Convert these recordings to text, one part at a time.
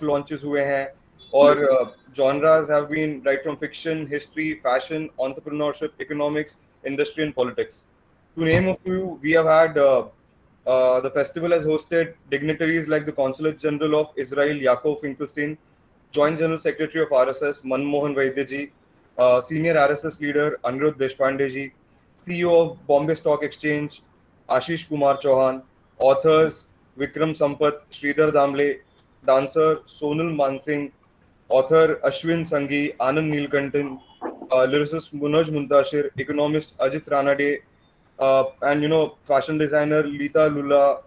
launches हुए हैं और genres have been right from fiction, history, fashion, entrepreneurship, economics, industry and politics. To name a few, we have had the festival has hosted dignitaries like the Consulate General of Israel, Yaakov Finkelstein, Joint General Secretary of RSS, Manmohan Vaidyaji, Senior RSS Leader, Anirudh Deshpandeji, CEO of Bombay Stock Exchange, Ashish Kumar Chauhan, authors Vikram Sampath, Sridhar Damle, dancer Sonal Mansingh, author Ashwin Sanghi, Anand Neelkantan, lyricist Munoj Muntashir, economist Ajit Ranade, and fashion designer Leeta Lula,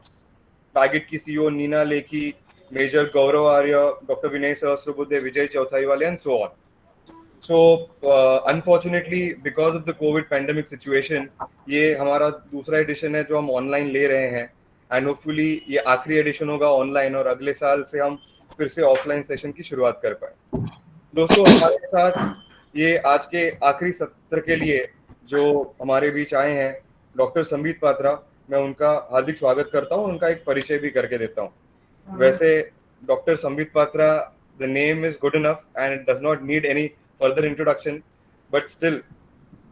Target की CEO Nina Lekhi, Major Gaurav Arya, Dr. Vinay Sahasrabudhe, Vijay Chauthaiwale, and so on. So unfortunately, because of the COVID pandemic situation, ये हमारा दूसरा addition है जो हम online ले रहे हैं एंड होपफुली ये आखिरी एडिशन होगा ऑनलाइन और अगले साल से हम फिर से ऑफलाइन सेशन की शुरुआत कर पाए. दोस्तों हमारे साथ ये आज के आखिरी सत्र के लिए जो हमारे बीच आए हैं डॉक्टर संबित पात्रा, मैं उनका हार्दिक स्वागत करता हूँ, उनका एक परिचय भी करके देता हूँ. वैसे doctor Sambit Patra, the name is good enough and it does not need any further introduction, but still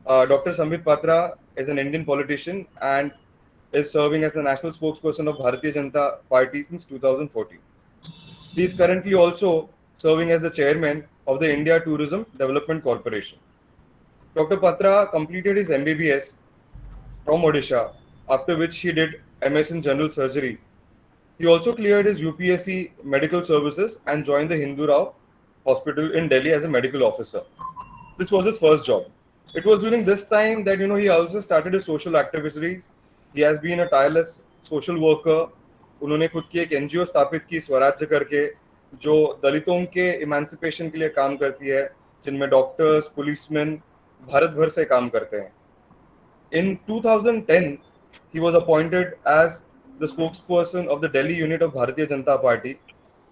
Dr. Sambit Patra is an Indian politician and is serving as the national spokesperson of Bharatiya Janata Party since 2014. He is currently also serving as the chairman of the India Tourism Development Corporation. Dr. Patra completed his MBBS from Odisha, after which he did MS in General Surgery. He also cleared his UPSC medical services and joined the Hindu Rao Hospital in Delhi as a medical officer. This was his first job. It was during this time that he also started his social activities. He has been a tireless social worker. उन्होंने खुद की एक NGO स्थापित की स्वराज्य करके, जो दलितों के इमांसिपेशन के लिए काम करती है, जिनमें डॉक्टर्स, पुलिसमैन भारत भर से काम करते हैं. In 2010, he was appointed as the spokesperson of the Delhi unit of Bharatiya Janata Party,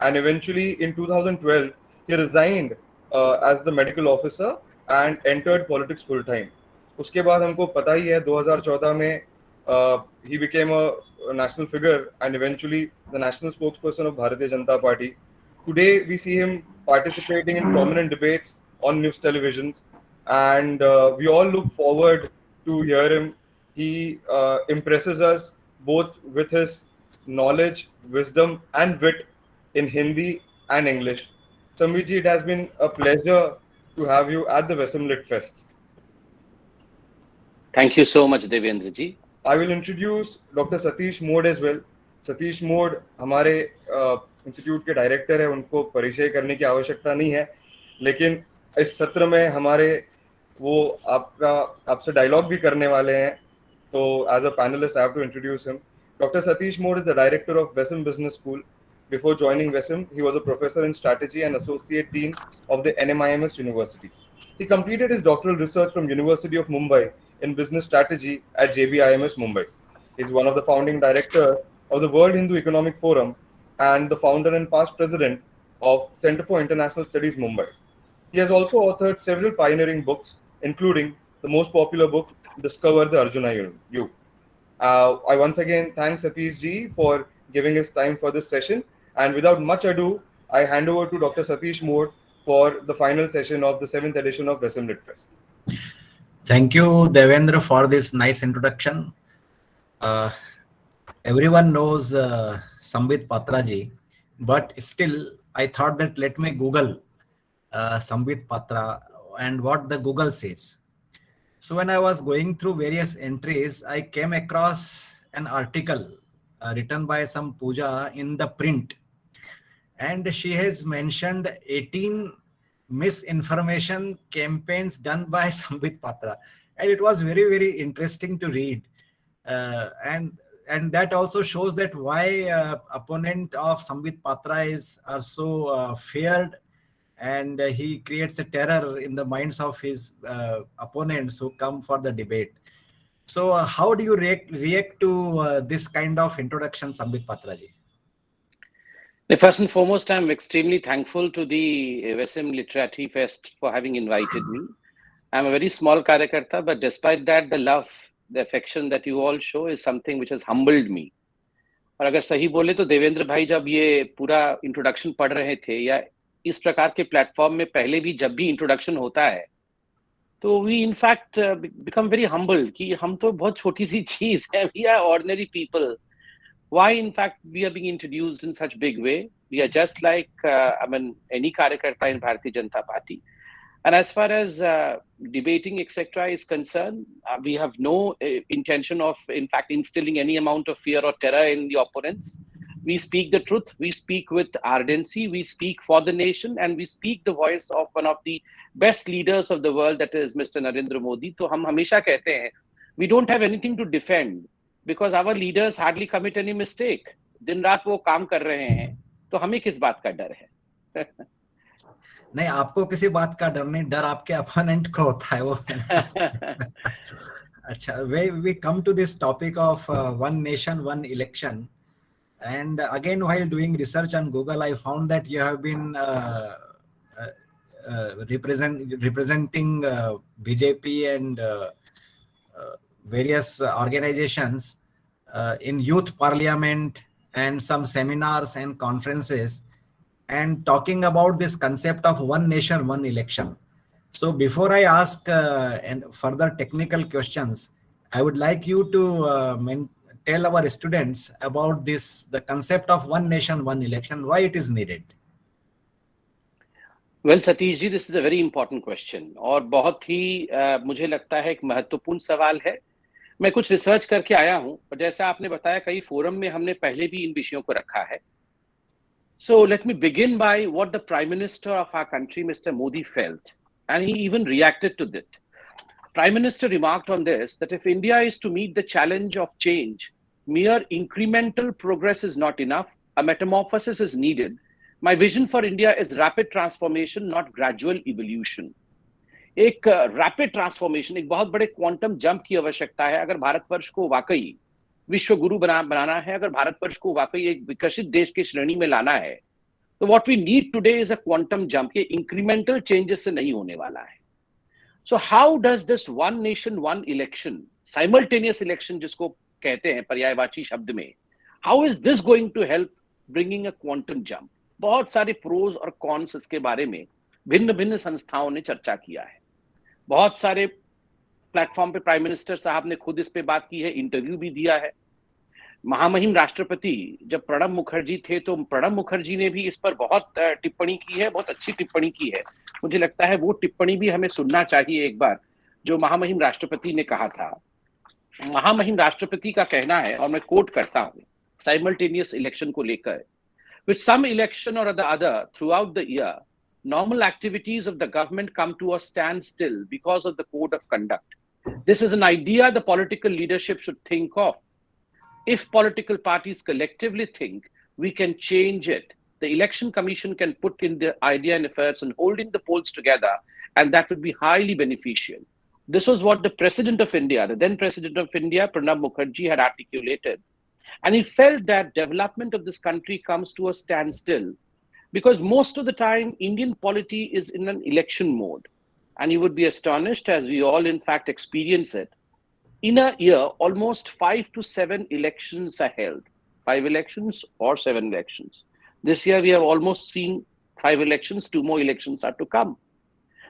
and eventually in 2012 he resigned as the medical officer and entered politics full time. उसके बाद हमको पता ही है 2014 में he became a national figure and eventually the national spokesperson of Bharatiya Janata Party. Today we see him participating in prominent debates on news televisions, and we all look forward to hear him. He impresses us both with his knowledge, wisdom, and wit in Hindi and English. Sambit ji, it has been a pleasure to have you at the VESIM Lit Fest. Thank you so much, Devendra ji. I will introduce Dr. Satish Modh as well. Satish Modh हमारे institute के director है, उनको परिचय करने की आवश्यकता नहीं है, लेकिन इस सत्र में हमारे वो आपसे डायलॉग भी करने वाले हैं. तो as a panelist, I have to introduce him. Dr. Satish Modh is the director of VESIM Business School. Before joining VESIM, he was a professor in strategy and associate dean of the NMIMS University. He completed his doctoral research from University of Mumbai in business strategy at JBIMS Mumbai. He is one of the founding directors of the World Hindu Economic Forum and the founder and past president of Center for International Studies Mumbai. He has also authored several pioneering books, including the most popular book, Discover the Arjuna You. I once again thank Satish ji for giving his time for this session. And without much ado, I hand over to Dr. Satish Modh for the final session of the 7th edition of VESIM Lit Fest. Thank you, Devendra, for this nice introduction. Everyone knows Sambit Patra ji, but still I thought that let me Google Sambit Patra and what the Google says. So when I was going through various entries, I came across an article written by some Pooja in the print, and she has mentioned 18 misinformation campaigns done by Sambit Patra, and it was very, very interesting to read, and that also shows that why opponent of Sambit Patra are so feared, and he creates a terror in the minds of his opponents who come for the debate. So how do you react to this kind of introduction, Sambit Patra ji? First and foremost, I'm extremely thankful to the VESIM Literati Fest for having invited me. I'm a very small karyakarta, but despite that, the love, the affection that you all show is something which has humbled me. और अगर सही बोले तो देवेंद्र भाई जब ये पूरा introduction पढ़ रहे थे या इस प्रकार के प्लेटफॉर्म में पहले भी जब भी इंट्रोडक्शन होता है तो we in fact become very humbled कि हम तो बहुत छोटी सी चीज है, we are ordinary people. Why in fact we are being introduced in such big way? We are just like any karyakarta in Bharatiya Janata Party. And as far as debating etc. is concerned, we have no intention of in fact instilling any amount of fear or terror in the opponents. We speak the truth, we speak with ardency, we speak for the nation, and we speak the voice of one of the best leaders of the world, that is Mr. Narendra Modi. तो हम हमेशा कहते हैं we don't have anything to defend because our leaders hardly commit any mistake. दिन रात वो काम कर रहे हैं, तो हमें किस बात का डर है? नहीं, आपको किसी बात का डर नहीं, डर आपके अपोनेंट को होता है वो. अच्छा, we come to this topic of one nation, one election. And again, while doing research on Google, I found that you have been representing BJP and various organizations in youth parliament and some seminars and conferences, and talking about this concept of one nation, one election. So before I ask and further technical questions, I would like you to tell our students about this, the concept of one nation, one election, why it is needed. Well, Satish ji, this is a very important question और बहुत ही मुझे लगता है एक महत्वपूर्ण सवाल है. मैं कुछ रिसर्च करके आया हूं और जैसा आपने बताया कई फोरम में हमने पहले भी इन विषयों को रखा है. So let me begin by what the Prime Minister of our country, Mr. Modi, felt, and he even reacted to that. Prime Minister remarked on this that if India is to meet the challenge of change, mere incremental progress is not enough. A metamorphosis is needed. My vision for India is rapid transformation, not gradual evolution. एक rapid transformation, एक बहुत बड़े quantum jump की आवश्यकता है अगर भारतवर्ष को वाकई विश्व गुरु बनाना है, अगर भारतवर्ष को वाकई एक विकसित देश की श्रेणी में लाना है. तो what we need today is a quantum jump. ये इंक्रीमेंटल चेंजेस से नहीं होने वाला है. So how does this one nation one election, simultaneous election जिसको कहते हैं पर्यायवाची शब्द में, how is this going to help bringing a quantum jump? बहुत सारे प्रोज और कॉन्स इसके बारे में भिन्न भिन्न संस्थाओं ने चर्चा किया है. बहुत सारे प्लेटफॉर्म पे प्राइम मिनिस्टर साहब ने खुद इस पे बात की है, इंटरव्यू भी दिया है. महामहिम राष्ट्रपति जब प्रणब मुखर्जी थे तो प्रणब मुखर्जी ने भी इस पर बहुत टिप्पणी की है, बहुत अच्छी टिप्पणी की है. मुझे लगता है वो टिप्पणी भी हमें सुनना चाहिए एक बार, जो महामहिम राष्ट्रपति ने कहा था. महामहिम राष्ट्रपति का कहना है, और मैं कोट करता हूं, साइमल्टेनियस इलेक्शन को लेकर, with some election or the other throughout the year, normal activities of the government come to a standstill because of the code of conduct. This is an idea the political leadership should think of. If political parties collectively think we can change it, the election commission can put in the idea and efforts in holding the polls together, and that would be highly beneficial. This was what the President of India, the then President of India, Pranab Mukherjee, had articulated. And he felt that development of this country comes to a standstill because most of the time Indian polity is in an election mode. And you would be astonished, as we all in fact experience it. In a year, almost 5 to 7 elections are held. 5 elections or 7 elections. This year we have almost seen 5 elections, 2 more elections are to come.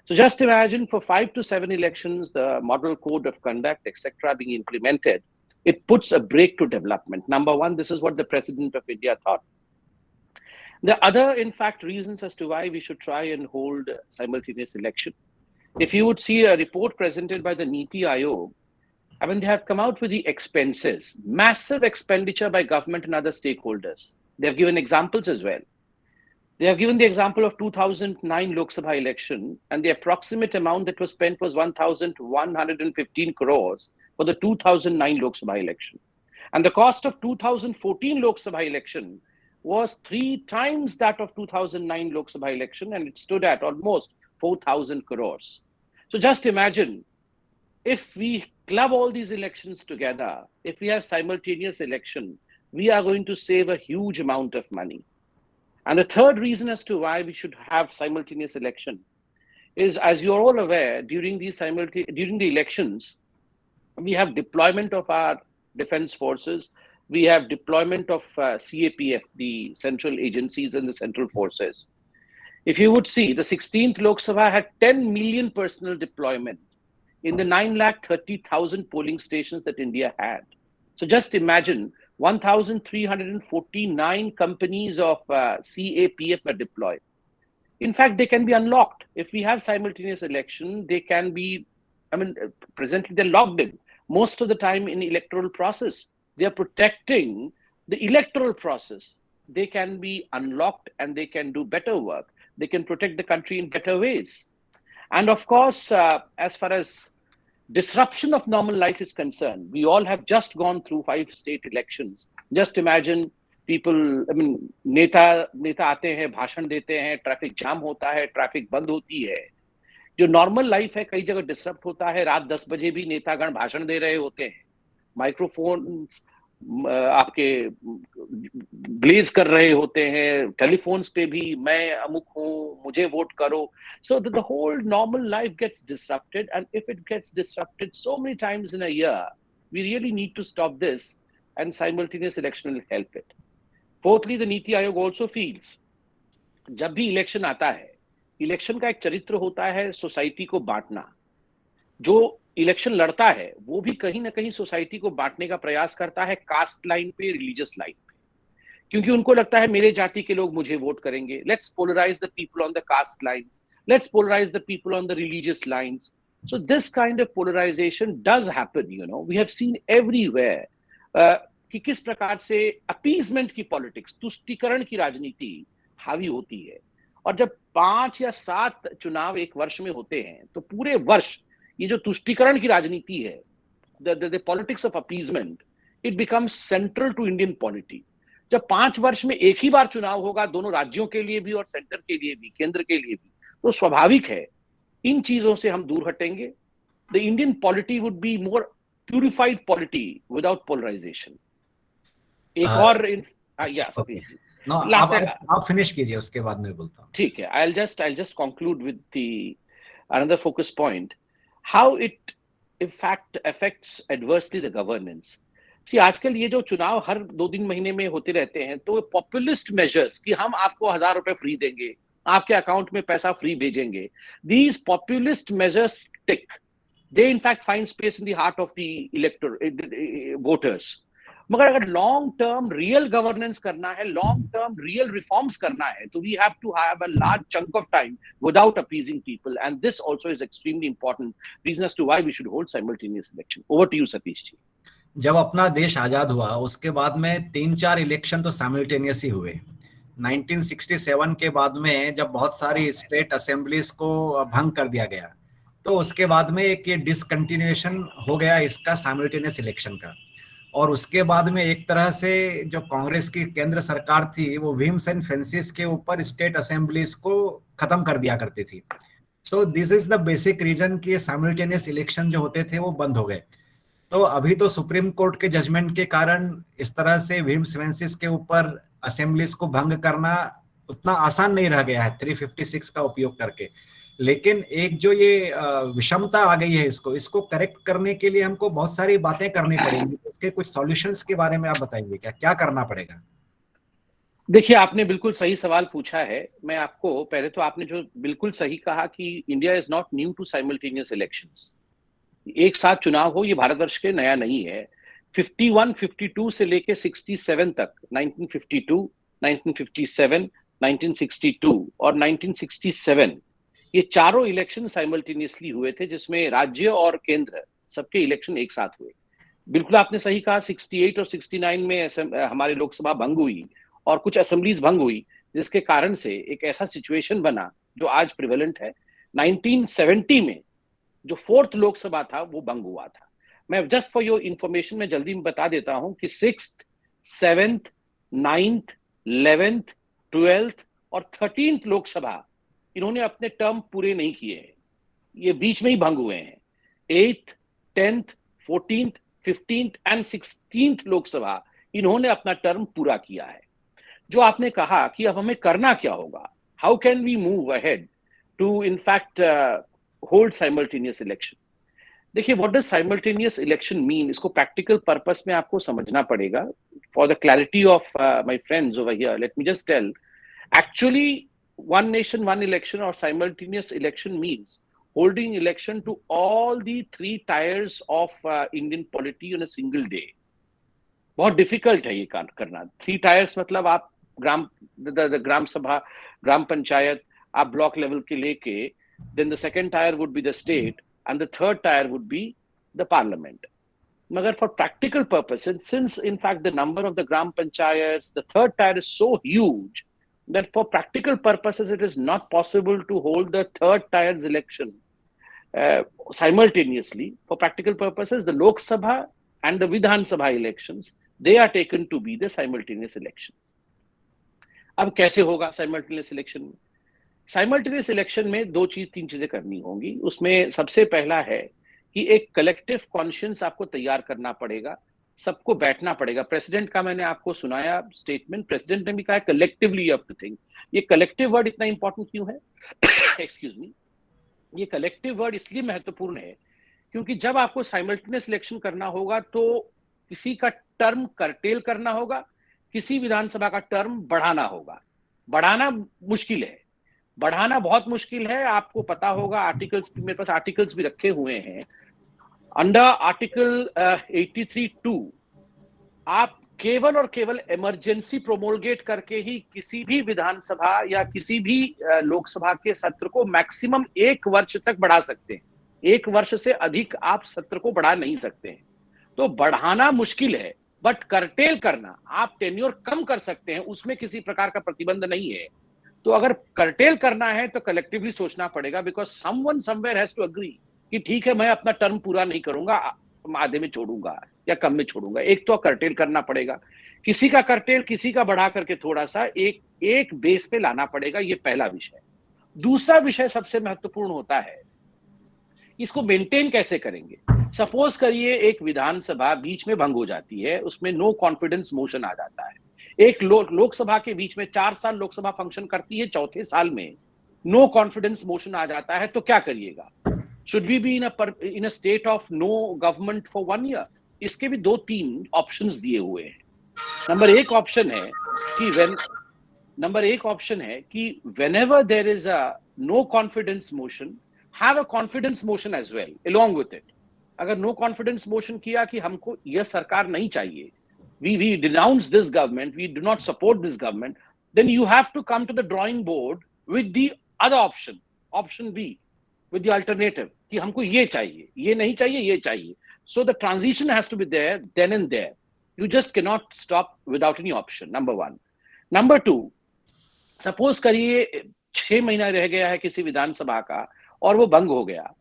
So just imagine for 5 to 7 elections, the model code of conduct, etc. being implemented. It puts a brake to development. Number one, this is what the President of India thought. The other, in fact, reasons as to why we should try and hold simultaneous election. If you would see a report presented by the Niti Aayog, I mean, they have come out with the expenses, massive expenditure by government and other stakeholders. They have given examples as well. They have given the example of 2009 Lok Sabha election, and the approximate amount that was spent was 1,115 crores for the 2009 Lok Sabha election. And the cost of 2014 Lok Sabha election was 3 times that of 2009 Lok Sabha election, and it stood at almost 4,000 crores. So just imagine, if we club all these elections together, if we have simultaneous election, we are going to save a huge amount of money. And the third reason as to why we should have simultaneous election is, as you're all aware, during the elections, we have deployment of our defense forces, We have deployment of CAPF, the central agencies and the central forces. If you would see, the 16th Lok Sabha had 10 million personnel deployment in the 930,000 polling stations that India had. So just imagine 1,349 companies of CAPF are deployed. In fact, they can be unlocked. If we have simultaneous election, they can be, presently they're locked in. Most of the time in electoral process, they are protecting the electoral process. They can be unlocked and they can do better work. They can protect the country in better ways. And of course, as far as disruption of normal life is concerned, we all have just gone through 5 state elections. Just imagine people, नेता आते हैं, भाषण देते हैं, traffic jam होता है, traffic बंद होती है. जो नॉर्मल लाइफ है कई जगह डिसरप्ट होता है. रात 10 बजे भी नेतागण भाषण दे रहे होते हैं, माइक्रोफोन आपके ब्लेज कर रहे होते हैं, टेलीफोन्स पे भी मैं अमुक हूं, मुझे वोट करो. So the whole normal life gets disrupted, and if it gets disrupted so many times in a year, we really need to stop this, and simultaneous election will help it. Fourthly, the Niti Aayog also feels जब भी election आता है, election का एक चरित्र होता है society को बांटना. जो इलेक्शन लड़ता है वो भी कहीं ना कहीं सोसाइटी को बांटने का प्रयास करता है, कास्ट लाइन पे, रिलीजियस लाइन पे, क्योंकि उनको लगता है मेरे जाति के लोग मुझे वोट करेंगे. Let's polarize the people on the caste lines, let's polarize the people on the religious lines. So this kind of polarization does happen, we have seen everywhere. कि किस प्रकार से appeasement की politics, तुष्टीकरण की राजनीति हावी होती है. और जब 5 या 7 चुनाव एक वर्ष में होते हैं तो पूरे वर्ष ये जो तुष्टीकरण की राजनीति है, the politics of appeasement, it becomes central to Indian polity. जब 5 वर्ष में एक ही बार चुनाव होगा, दोनों राज्यों के लिए भी और सेंटर के लिए भी, केंद्र के लिए भी, तो स्वाभाविक है इन चीजों से हम दूर हटेंगे. The Indian polity would be more purified polity without polarization. एक और आप फिनिश कीजिए, उसके बाद मैं बोलता हूं. ठीक है, I'll just conclude with the another focus point, how it in fact affects adversely the governance. See, आजकल ये जो चुनाव हर 2-3 महीने में होते रहते हैं, तो पॉपुलिस्ट मेजर्स कि हम आपको 1000 रुपए फ्री देंगे, आपके अकाउंट में पैसा फ्री भेजेंगे, these populist measures stick. They in fact find space in the heart of the voters. मगर अगर लॉन्ग टर्म रियल गवर्नेंस करना है, लॉन्ग टर्म रियल रिफॉर्म्स करना है, तो we have to have a large chunk of time without appeasing people, and this also is extremely important reason as to why we should hold simultaneous election. Over to you Satish ji. जब अपना देश आजाद हुआ उसके बाद में 3-4 इलेक्शन तो simultaneous ही हुए. 1967 के बाद में जब बहुत सारी स्टेट असेंबलीज को भंग कर दिया गया, तो उसके बाद में एक ये डिसकंटिन्यूएशन हो गया इसका साइमल्टेनियस इलेक्शन का. और उसके बाद में एक तरह से जो कांग्रेस की केंद्र सरकार थी वो व्हीम्स एंड फेंसिस के ऊपर स्टेट असेंबलीज को खत्म कर दिया करती थी. So this is the basic reason कि साइमल्टेनियस इलेक्शन जो होते थे वो बंद हो गए. तो अभी तो सुप्रीम कोर्ट के जजमेंट के कारण इस तरह से व्हीम्स फेंसिस के ऊपर असेंबलीज को भंग करना उतना आसान नहीं रह गया है 356 का उपयोग करके. लेकिन एक जो ये विषमता आ गई है, इसको करेक्ट करने के लिए हमको बहुत सारी बातें करनी पड़ेंगी. उसके कुछ सॉल्यूशंस के बारे में आप बताएंगे, क्या करना पड़ेगा? देखिए, आपने बिल्कुल सही सवाल पूछा है. मैं आपको पहले तो आपने जो बिल्कुल सही कहा कि India is not new to simultaneous elections. एक साथ चुनाव हो ये भारतवर्ष के नया नहीं है. 51, 52 से लेके 67 तक, 1952, 1957, 1962 और 1967, ये चारों इलेक्शन साइमल्टेनियसली हुए थे, जिसमें राज्य और केंद्र सबके इलेक्शन एक साथ हुए. बिल्कुल आपने सही कहा, 68 और 69 में हमारी लोकसभा भंग हुई और कुछ असेंबलीज भंग हुई, जिसके कारण से एक ऐसा सिचुएशन बना जो आज प्रिवेलेंट है. 1970 में जो 4th लोकसभा था वो भंग हुआ था. मैं जस्ट फॉर योर इंफॉर्मेशन में जल्दी में बता देता हूं कि 6th, 7th, 9th, 11th, 12th और 13th लोकसभा इन्होंने अपने टर्म पूरे नहीं किए हैं, ये बीच में ही भंग हुए हैं. 8th, 10th, 14th, 15th and 16th Lok Sabha इन्होंने अपना टर्म पूरा किया है. जो आपने कहा कि अब हमें करना क्या होगा, how can we move ahead to in fact hold simultaneous election. देखिए, what does simultaneous election mean, इसको प्रैक्टिकल पर्पस में आपको समझना पड़ेगा. For the clarity of my friends over here, let me just tell. Actually, one nation, one election or simultaneous election means holding election to all the three tiers of Indian polity on a single day. बहुत difficult है ये करना. Three tyres मतलब आप ग्राम सभा, ग्राम पंचायत, आप block level के लेके, then the second tier would be the state and the third tier would be the parliament. मगर for practical purposes, since in fact the number of the gram panchayats, the third tier is so huge that for practical purposes it is not possible to hold the third tier's election simultaneously. For practical purposes, the Lok Sabha and the Vidhan Sabha elections, they are taken to be the simultaneous election. अब कैसे होगा simultaneous election में? Simultaneous election में तीन चीजें करनी होंगी. उसमें सबसे पहला है कि एक कलेक्टिव कॉन्शियंस आपको तैयार करना पड़ेगा, सबको बैठना पड़ेगा. प्रेसिडेंट का मैंने आपको सुनाया स्टेटमेंट, प्रेसिडेंट ने भी कहा collectively you have to think. ये कलेक्टिव वर्ड इतना इंपॉर्टेंट क्यों है? Excuse me. ये कलेक्टिव वर्ड इसलिए महत्वपूर्ण है क्योंकि जब आपको साइमल्टेनियस इलेक्शन करना होगा तो किसी का टर्म करटेल करना होगा, किसी विधानसभा का टर्म बढ़ाना होगा. बढ़ाना मुश्किल है, बढ़ाना बहुत मुश्किल है. आपको पता होगा, आर्टिकल्स, मेरे पास आर्टिकल्स भी रखे हुए हैं. अंडर आर्टिकल 83(2) आप केवल और केवल इमरजेंसी प्रोमोलगेट करके ही किसी भी विधानसभा या किसी भी लोकसभा के सत्र को मैक्सिमम 1 वर्ष तक बढ़ा सकते हैं. 1 वर्ष से अधिक आप सत्र को बढ़ा नहीं सकते हैं. तो बढ़ाना मुश्किल है, बट करटेल करना, आप टेन्योर कम कर सकते हैं, उसमें किसी प्रकार का प्रतिबंध नहीं है. तो अगर करटेल करना है तो कलेक्टिवली सोचना पड़ेगा, because someone somewhere has to agree कि ठीक है, मैं अपना टर्म पूरा नहीं करूंगा, आधे में छोड़ूंगा या कम में छोड़ूंगा. एक तो करटेल करना पड़ेगा, किसी का करटेल किसी का बढ़ा करके थोड़ा सा एक बेस पे लाना पड़ेगा. ये पहला विषय. दूसरा विषय सबसे महत्वपूर्ण होता है, इसको मेंटेन कैसे करेंगे. सपोज करिए एक विधानसभा बीच में भंग हो जाती है, उसमें नो कॉन्फिडेंस मोशन आ जाता है. एक लोकसभा के बीच में 4 साल लोकसभा फंक्शन करती है, चौथे साल में नो कॉन्फिडेंस मोशन आ जाता है, तो क्या करिएगा? Should we be in a state of no government for 1 year? इसके भी 2-3 ऑप्शंस दिए हुए हैं. नंबर एक ऑप्शन है कि whenever there is a no confidence motion, have a confidence motion as well along with it. अगर no confidence motion किया कि हमको यह सरकार नहीं चाहिए, we denounce this government, we do not support this government, then you have to come to the drawing board with the other option B, with the alternative कि हमको ये चाहिए, ये नहीं चाहिए, ये चाहिए. So the transition has to be there then and there. You just cannot stop without any option. Number 1. Number 2, suppose करिए 6 महीना रह गया है किसी विधानसभा का और वो भंग हो गया,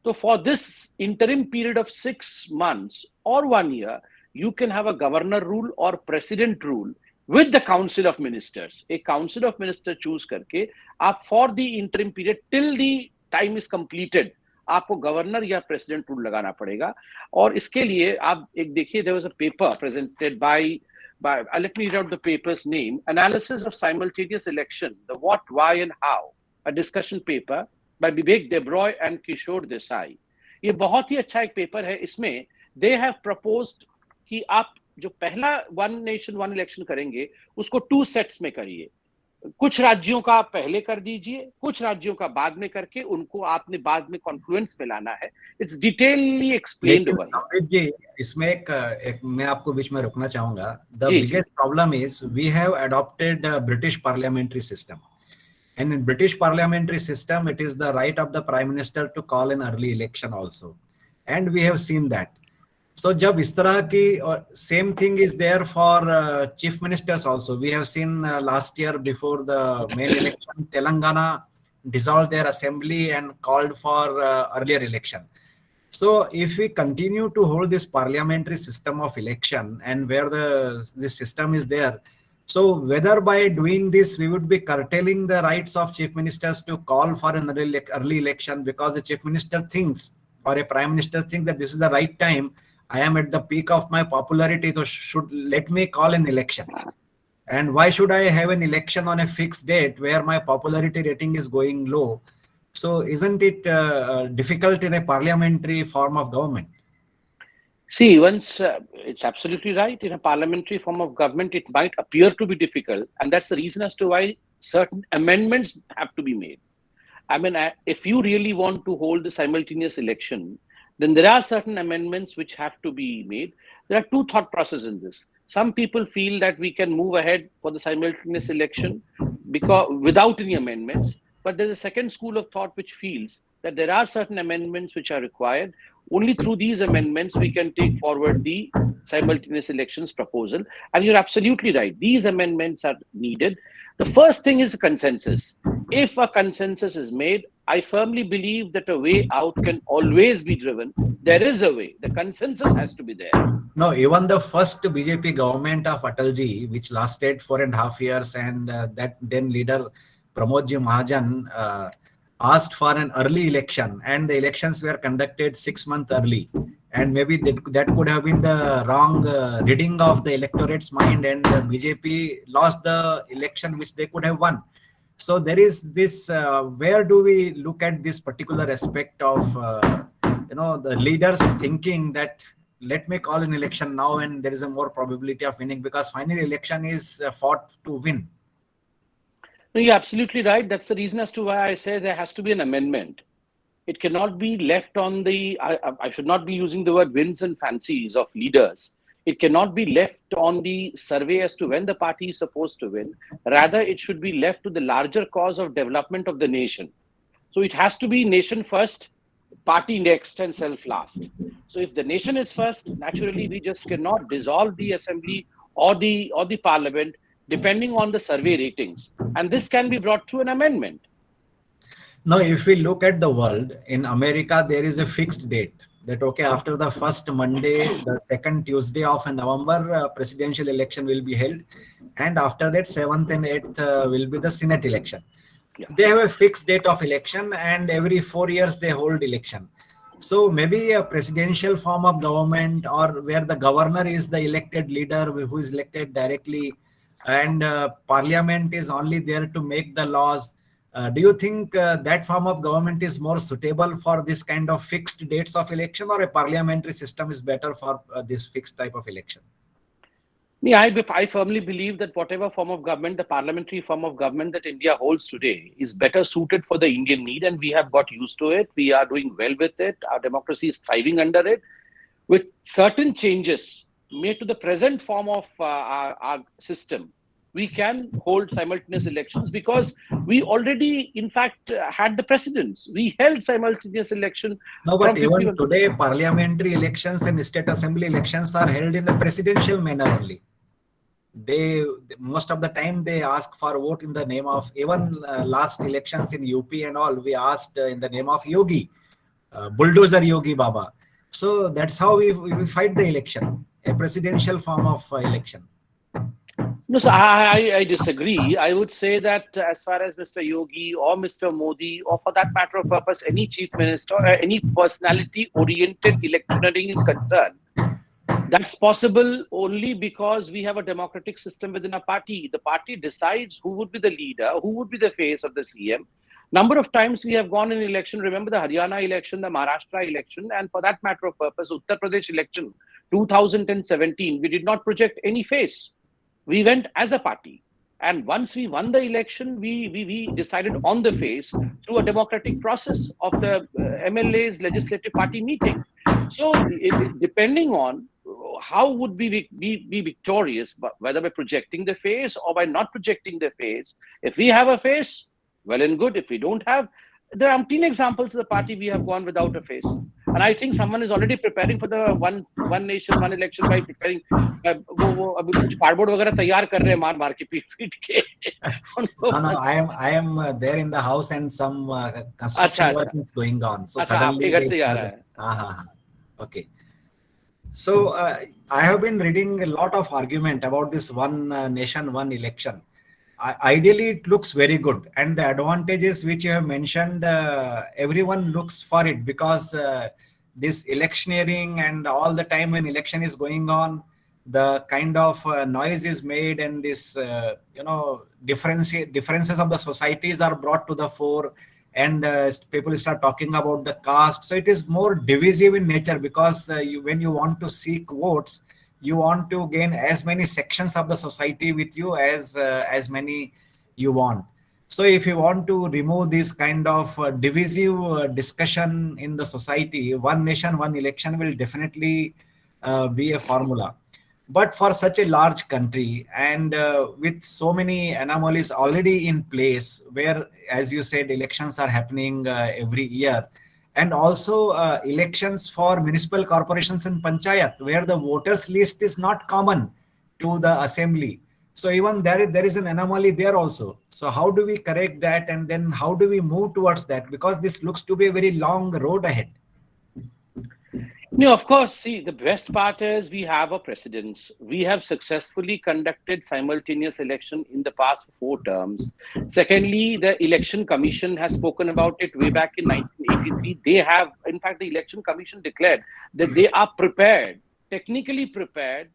तो for this interim period of 6 months और 1 year, you can have a governor rule or president rule with the council of ministers. एक council of ministers choose करके आप for the interim period till the time is completed, आपको governor या president rule लगाना पड़ेगा. और इसके लिए आप एक देखिए, there was a paper presented by let me read out the paper's name, Analysis of Simultaneous Election, the What, Why and How, a discussion paper by Vivek Debroy and Kishore Desai. ये बहुत ही अच्छा एक paper है. इसमें they have proposed कि आप जो पहला 1 nation 1 election करेंगे उसको 2 sets में करिए. कुछ राज्यों का पहले कर दीजिए, कुछ राज्यों का बाद में करके उनको आपने बाद में कॉन्फ्लुएंस में लाना है. It's detailedly explained over. Sambit ji, इसमें एक मैं आपको बीच में रोकना चाहूंगा. The biggest problem is we have adopted British parliamentary system, and in British parliamentary system it is the right of the prime minister to call an early election also, and we have seen that. So जब इस तरह की, और same thing is there for chief ministers also. We have seen last year before the main election, Telangana dissolved their assembly and called for earlier election. So if we continue to hold this parliamentary system of election and where this system is there, so whether by doing this we would be curtailing the rights of chief ministers to call for an early election because the chief minister thinks or a prime minister thinks that this is the right time, I am at the peak of my popularity, so should let me call an election. And why should I have an election on a fixed date where my popularity rating is going low? So isn't it difficult in a parliamentary form of government? See, once it's absolutely right. In a parliamentary form of government, it might appear to be difficult, and that's the reason as to why certain amendments have to be made. I mean, if you really want to hold the simultaneous election, then there are certain amendments which have to be made. There are two thought processes in this. Some people feel that we can move ahead for the simultaneous election because without any amendments. But there's a second school of thought which feels that there are certain amendments which are required. Only through these amendments we can take forward the simultaneous elections proposal. And you're absolutely right. These amendments are needed. The first thing is a consensus. If a consensus is made, I firmly believe that a way out can always be driven. There is a way. The consensus has to be there. No, even the first BJP government of Atalji, which lasted 4.5 years, and that then leader Pramodji Mahajan asked for an early election, and the elections were conducted 6 months early. And maybe that could have been the wrong reading of the electorate's mind, and BJP lost the election which they could have won. So there is this, where do we look at this particular aspect of, the leaders thinking that let me call an election now and there is a more probability of winning, because finally election is fought to win. No, you're absolutely right. That's the reason as to why I say there has to be an amendment. It cannot be left on the, I should not be using the word whims and fancies of leaders. It cannot be left on the survey as to when the party is supposed to win. Rather, it should be left to the larger cause of development of the nation. So it has to be nation first, party next, and self last. So if the nation is first, naturally we just cannot dissolve the assembly or the parliament depending on the survey ratings. And this can be brought through an amendment. Now, if we look at the world, in America, there is a fixed date that, okay, after the first Monday, the second Tuesday of November, presidential election will be held. And after that, 7th and 8th will be the Senate election. Yeah. They have a fixed date of election, and every 4 years they hold election. So maybe a presidential form of government, or where the governor is the elected leader who is elected directly, and parliament is only there to make the laws. Do you think that form of government is more suitable for this kind of fixed dates of election, or a parliamentary system is better for this fixed type of election? Yeah, I firmly believe that whatever form of government, the parliamentary form of government that India holds today is better suited for the Indian need, and we have got used to it. We are doing well with it. Our democracy is thriving under it. With certain changes made to the present form of our system, we can hold simultaneous elections because we already, in fact, had the precedents. We held simultaneous election. No, but even today, parliamentary elections and state assembly elections are held in the presidential manner only. Most of the time they ask for vote in the name of, even last elections in UP and all, we asked in the name of Yogi, bulldozer Yogi Baba. So that's how we fight the election, a presidential form of election. No, so I disagree. I would say that as far as Mr. Yogi or Mr. Modi, or for that matter of purpose, any chief minister or any personality-oriented electioneering is concerned, that's possible only because we have a democratic system within a party. The party decides who would be the leader, who would be the face of the CM. Number of times we have gone in election. Remember the Haryana election, the Maharashtra election, and for that matter of purpose, Uttar Pradesh election, 2017, we did not project any face. We went as a party. And once we won the election, we decided on the face through a democratic process of the MLA's legislative party meeting. So depending on how would we be victorious, whether by projecting the face or by not projecting the face. If we have a face, well and good. If we don't have, there are umpteen examples of the party we have gone without a face. And I think someone is already preparing for the one nation, one election by preparing. अभी कुछ cardboard वगैरह तैयार कर रहे हैं मार के पीट के. No, I am there in the house and some construction work is going on. So suddenly आपके घर से आ रहा है. Okay. So I have been reading a lot of argument about this one nation, one election. Ideally, it looks very good, and the advantages which you have mentioned, everyone looks for it, because this electioneering and all the time when election is going on, the kind of noise is made, and this differences of the societies are brought to the fore, and people start talking about the caste. So it is more divisive in nature, because when you want to seek votes, you want to gain as many sections of the society with you as many you want. So if you want to remove this kind of divisive discussion in the society, one nation, one election will definitely be a formula. But for such a large country, and with so many anomalies already in place, where, as you said, elections are happening every year, and also elections for municipal corporations and panchayat, where the voters list is not common to the assembly. So even there is an anomaly there also. So how do we correct that, and then how do we move towards that? Because this looks to be a very long road ahead. No, of course. See, the best part is we have a precedence. We have successfully conducted simultaneous election in the past 4 terms. Secondly, the Election Commission has spoken about it way back in 1983. They have, in fact, the Election Commission declared that they are prepared, technically prepared,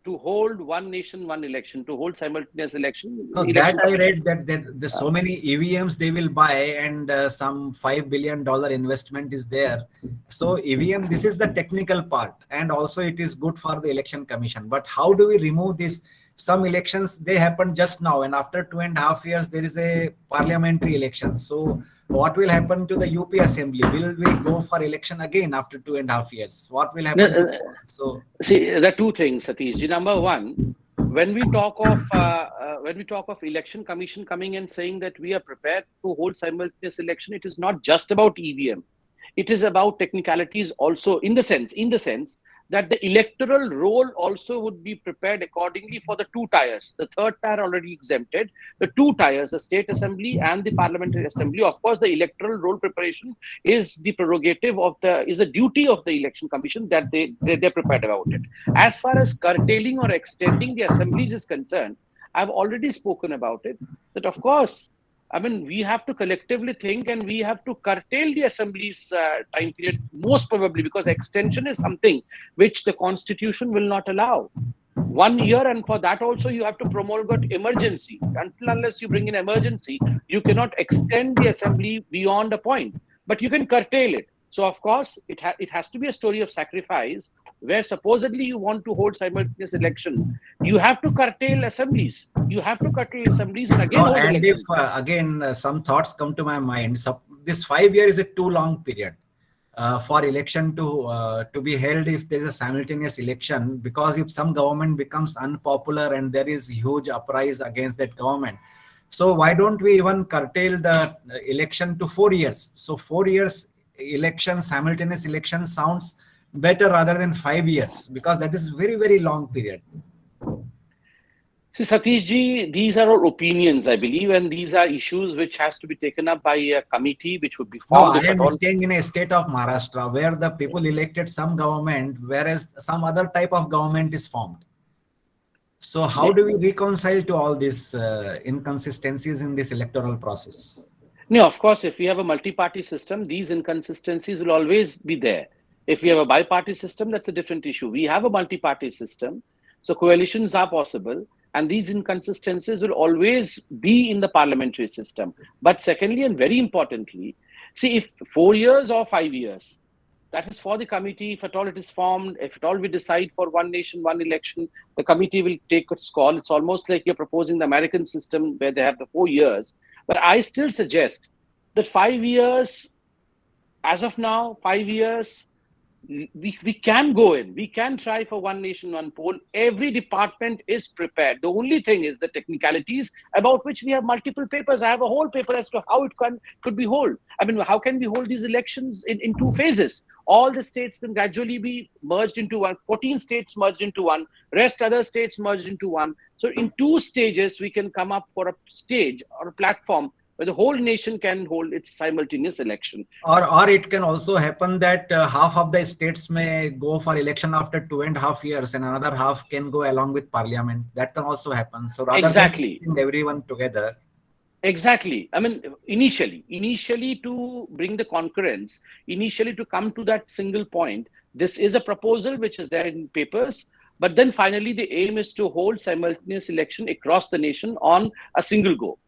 to hold one nation, one election, to hold simultaneous election. No, that I read that there's so many EVMs they will buy, and some $5 billion investment is there. So EVM, this is the technical part, and also it is good for the election commission. But how do we remove this? Some elections, they happen just now, and after 2.5 years there is a parliamentary election. So what will happen to the UP assembly? Will we go for election again after 2.5 years? What will happen? So see, there are two things, Satish. Number one, when we talk of election commission coming and saying that we are prepared to hold simultaneous election, it is not just about EVM. It is about technicalities also, in the sense that the electoral roll also would be prepared accordingly for the two tiers. The third tier already exempted. The two tiers, the state assembly and the parliamentary assembly. Of course, the electoral roll preparation is the prerogative is a duty of the election commission, that they're prepared about it. As far as curtailing or extending the assemblies is concerned, I've already spoken about it, that of course, I mean, we have to collectively think, and we have to curtail the assembly's time period, most probably, because extension is something which the constitution will not allow. 1 year, and for that also you have to promulgate emergency. Until unless you bring in emergency, you cannot extend the assembly beyond a point, but you can curtail it. So of course, it has to be a story of sacrifice, where supposedly you want to hold simultaneous election. You have to curtail assemblies. You have to curtail assemblies and again hold and elections. if again some thoughts come to my mind, so this 5 year is a too long period for election to be held if there is a simultaneous election, because if some government becomes unpopular and there is huge uprise against that government, so why don't we even curtail the election to 4 years? So 4 years election, simultaneous election sounds better rather than 5 years, because that is very, very long period. See, Satish ji, these are all opinions, I believe, and these are issues which has to be taken up by a committee which would be formed. No, I am staying in a state of Maharashtra where the people elected some government, whereas some other type of government is formed. So how do we reconcile to all these inconsistencies in this electoral process? No, of course, if we have a multi-party system, these inconsistencies will always be there. If we have a bi-party system, that's a different issue. We have a multi-party system, so coalitions are possible, and these inconsistencies will always be in the parliamentary system. But secondly, and very importantly, see, if 4 years or 5 years, that is for the committee. If at all it is formed, if at all we decide for one nation, one election, the committee will take its call. It's almost like you're proposing the American system where they have the 4 years. But I still suggest that 5 years, as of now, 5 years, we can go in. We can try for one nation, one poll. Every department is prepared. The only thing is the technicalities, about which we have multiple papers. I have a whole paper as to how it could be held. I mean, how can we hold these elections in 2 phases? All the states can gradually be merged into one. 14 states merged into one. Rest other states merged into one. So in 2 stages, we can come up for a stage or a platform where the whole nation can hold its simultaneous election. Or it can also happen that half of the states may go for election after 2.5 years, and another half can go along with parliament. That can also happen. So rather than putting everyone together. Exactly. I mean, initially to bring the concurrence, initially to come to that single point, this is a proposal which is there in papers. But then finally, the aim is to hold simultaneous election across the nation on a single go.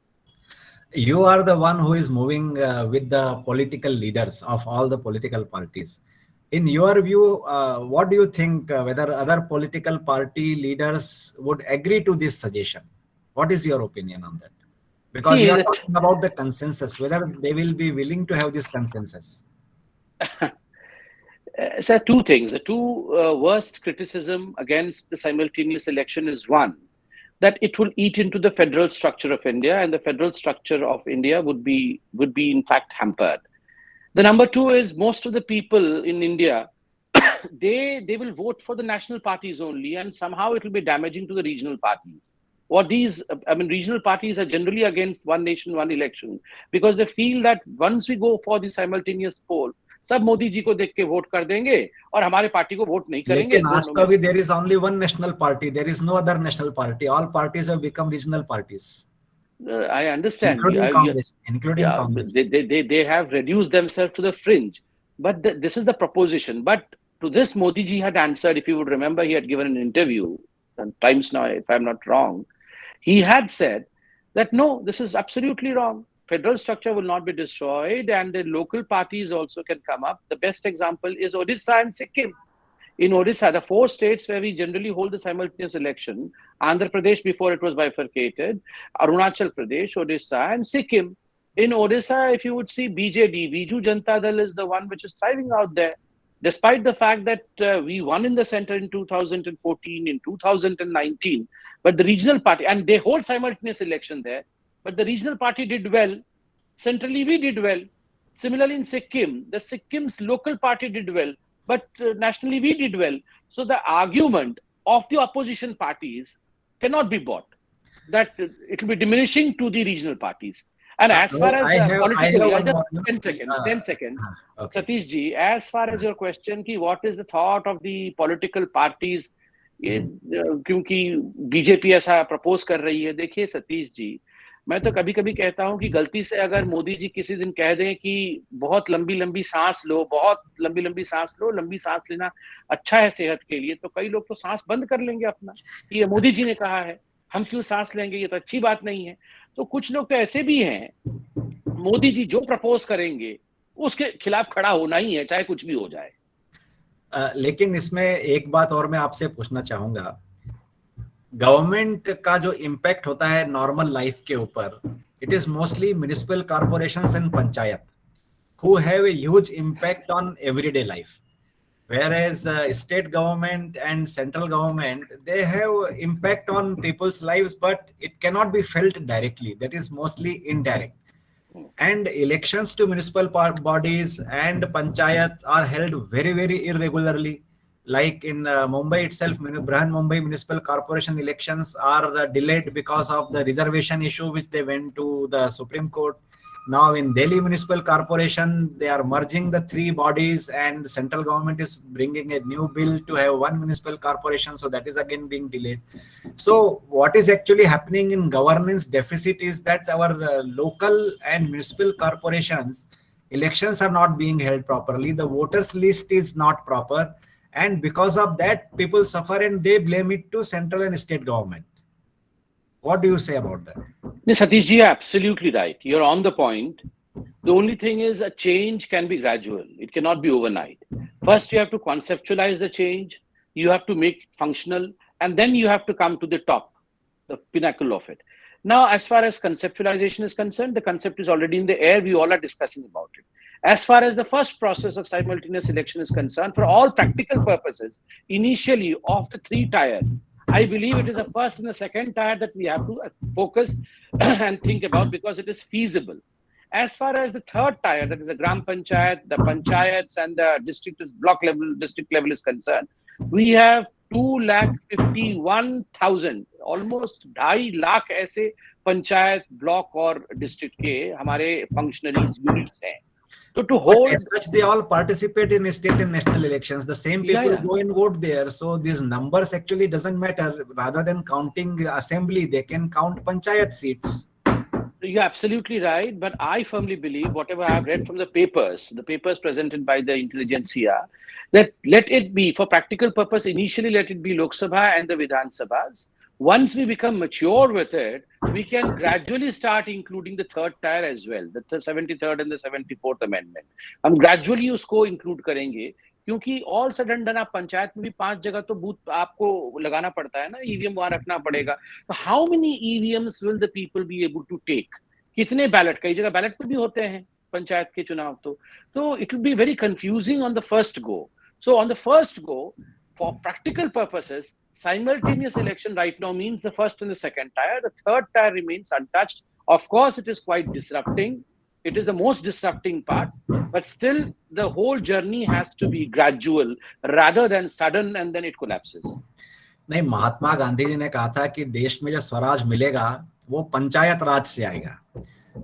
You are the one who is moving with the political leaders of all the political parties. In your view, what do you think whether other political party leaders would agree to this suggestion? What is your opinion on that? Because we See are that. talking about the consensus, whether they will be willing to have this consensus. So two things. The two worst criticism against the simultaneous election is one, that it will eat into the federal structure of India, and the federal structure of India would be in fact hampered. The number two is most of the people in India, they will vote for the national parties only, and somehow it will be damaging to the regional parties. What these, I mean, regional parties are generally against one nation, one election, because they feel that once we go for the simultaneous poll, सब मोदी जी को देख के vote कर देंगे और हमारे party को vote नहीं करेंगे लेकिन आज दोनों तो में अभी से। there is only one national party. There is no other national party. All parties have become regional parties, I understand. including Congress. Including Yeah, Congress. they have reduced themselves to the fringe. But this is the proposition. But to this, Modi ji had answered, if you would remember, he had given an interview, Times Now, if I'm not wrong. He had said that no, this is absolutely wrong. Federal structure will not be destroyed, and the local parties also can come up. The best example is Odisha and Sikkim. In Odisha, the four states where we generally hold the simultaneous election, Andhra Pradesh before it was bifurcated, Arunachal Pradesh, Odisha, and Sikkim. In Odisha, if you would see BJD, Biju Janata Dal is the one which is thriving out there. Despite the fact that we won in the center in 2014, in 2019, but the regional party, and they hold simultaneous election there, but the regional party did well. Centrally, we did well. Similarly, in Sikkim, the Sikkim's local party did well, but nationally we did well. So the argument of the opposition parties cannot be bought, that it will be diminishing to the regional parties. And as far as I have politically, one just more. 10 seconds, 10 seconds. Okay. Satish ji, as far as your question, ki what is the thought of the political parties, क्योंकि BJP ऐसा propose कर रही है, देखिए सतीश जी, मैं तो कभी कभी कहता हूं कि गलती से अगर मोदी जी किसी दिन कह दें कि बहुत लंबी लंबी सांस लो, बहुत लंबी लंबी सांस लो, लंबी सांस लेना अच्छा है सेहत के लिए, तो कई लोग तो सांस बंद कर लेंगे अपना, कि ये मोदी जी ने कहा है, हम क्यों सांस लेंगे, ये तो अच्छी बात नहीं है। तो कुछ लोग तो ऐसे भी हैं, मोदी जी जो प्रपोज करेंगे उसके खिलाफ खड़ा होना ही है, चाहे कुछ भी हो जाए। लेकिन इसमें एक बात और मैं आपसे पूछना चाहूंगा, गवर्नमेंट का जो इम्पैक्ट होता है नॉर्मल लाइफ के ऊपर, it is mostly municipal corporations and panchayat who have a huge impact on everyday life, whereas state government and central government, they have impact on people's lives, but it cannot be felt directly. That is mostly indirect. And elections to municipal bodies and panchayat are held very, very irregularly. Like in Mumbai itself, Brihan Mumbai Municipal Corporation elections are delayed because of the reservation issue, which they went to the Supreme Court. Now in Delhi Municipal Corporation, they are merging the three bodies, and central government is bringing a new bill to have one municipal corporation, so that is again being delayed. So what is actually happening in governance deficit is that our local and municipal corporations elections are not being held properly. The voters list is not proper, and because of that, people suffer and they blame it to central and state government. What do you say about that? Satish ji, you're absolutely right. You're on the point. The only thing is a change can be gradual. It cannot be overnight. First, you have to conceptualize the change. You have to make it functional. And then you have to come to the top, the pinnacle of it. Now, as far as conceptualization is concerned, the concept is already in the air. We all are discussing about it. As far as the first process of simultaneous election is concerned, for all practical purposes, initially of the three tier, I believe it is the first and the second tier that we have to focus and think about, because it is feasible. As far as the third tier, that is the Gram Panchayat, the Panchayats, and the district level is concerned, we have 2,51,000, almost 2.5 lakh ऐसे panchayat block और district के हमारे functionaries units हैं। So to hold, as such, they all participate in state and national elections. The same people go and vote there. So these numbers actually doesn't matter. Rather than counting assembly, they can count panchayat seats. You're absolutely right. But I firmly believe, whatever I've read from the papers presented by the intelligentsia, that let it be, for practical purpose, initially let it be Lok Sabha and the Vidhan Sabhas. Once we become mature with it, we can gradually start including the third tier as well, the 73rd and the 74th amendment. हम gradually उसको include करेंगे, क्योंकि all sudden done आप पंचायत में भी 5 जगह तो booth आपको लगाना पड़ता है ना, ईवीएम वहां रखना पड़ेगा. तो how many EVMs will the people be able to take? कितने बैलेट, कई जगह बैलेट पे भी होते हैं पंचायत के चुनाव, तो it will be very confusing on the first go. So on the first go, for practical purposes, simultaneous election right now means the first and the second tier. The third tier remains untouched. Of course, it is quite disrupting. It is the most disrupting part, but still the whole journey has to be gradual rather than sudden and then it collapses. नहीं, महात्मा गांधी जी ने कहा था कि देश में जो स्वराज मिलेगा वो पंचायत राज से आएगा,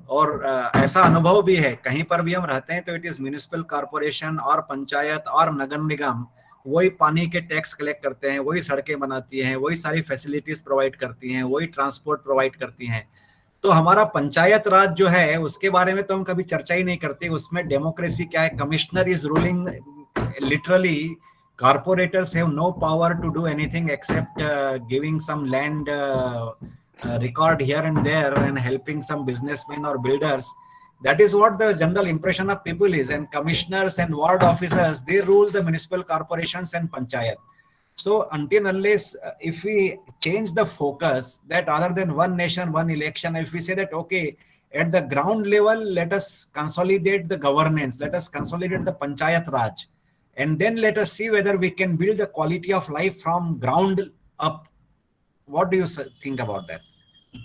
और ऐसा अनुभव भी है. कहीं पर भी हम रहते हैं तो इट इज म्युनिसिपल कॉर्पोरेशन और पंचायत और नगर निगम वही पानी के टैक्स कलेक्ट करते हैं, वही सड़कें बनाती हैं, वही सारी फैसिलिटीज प्रोवाइड करती हैं, वही ट्रांसपोर्ट प्रोवाइड करती हैं. तो हमारा पंचायत राज जो है उसके बारे में तो हम कभी चर्चा ही नहीं करते. उसमें डेमोक्रेसी क्या है? Commissioner is ruling literally. Corporators have no power to do anything except giving some land record here and there and helping some businessmen or builders. That is what the general impression of people is. And commissioners and ward officers, they rule the municipal corporations and panchayat. So until unless if we change the focus, that other than one nation, one election, if we say that, okay, at the ground level, let us consolidate the governance, let us consolidate the panchayat raj, and then let us see whether we can build the quality of life from ground up. What do you think about that?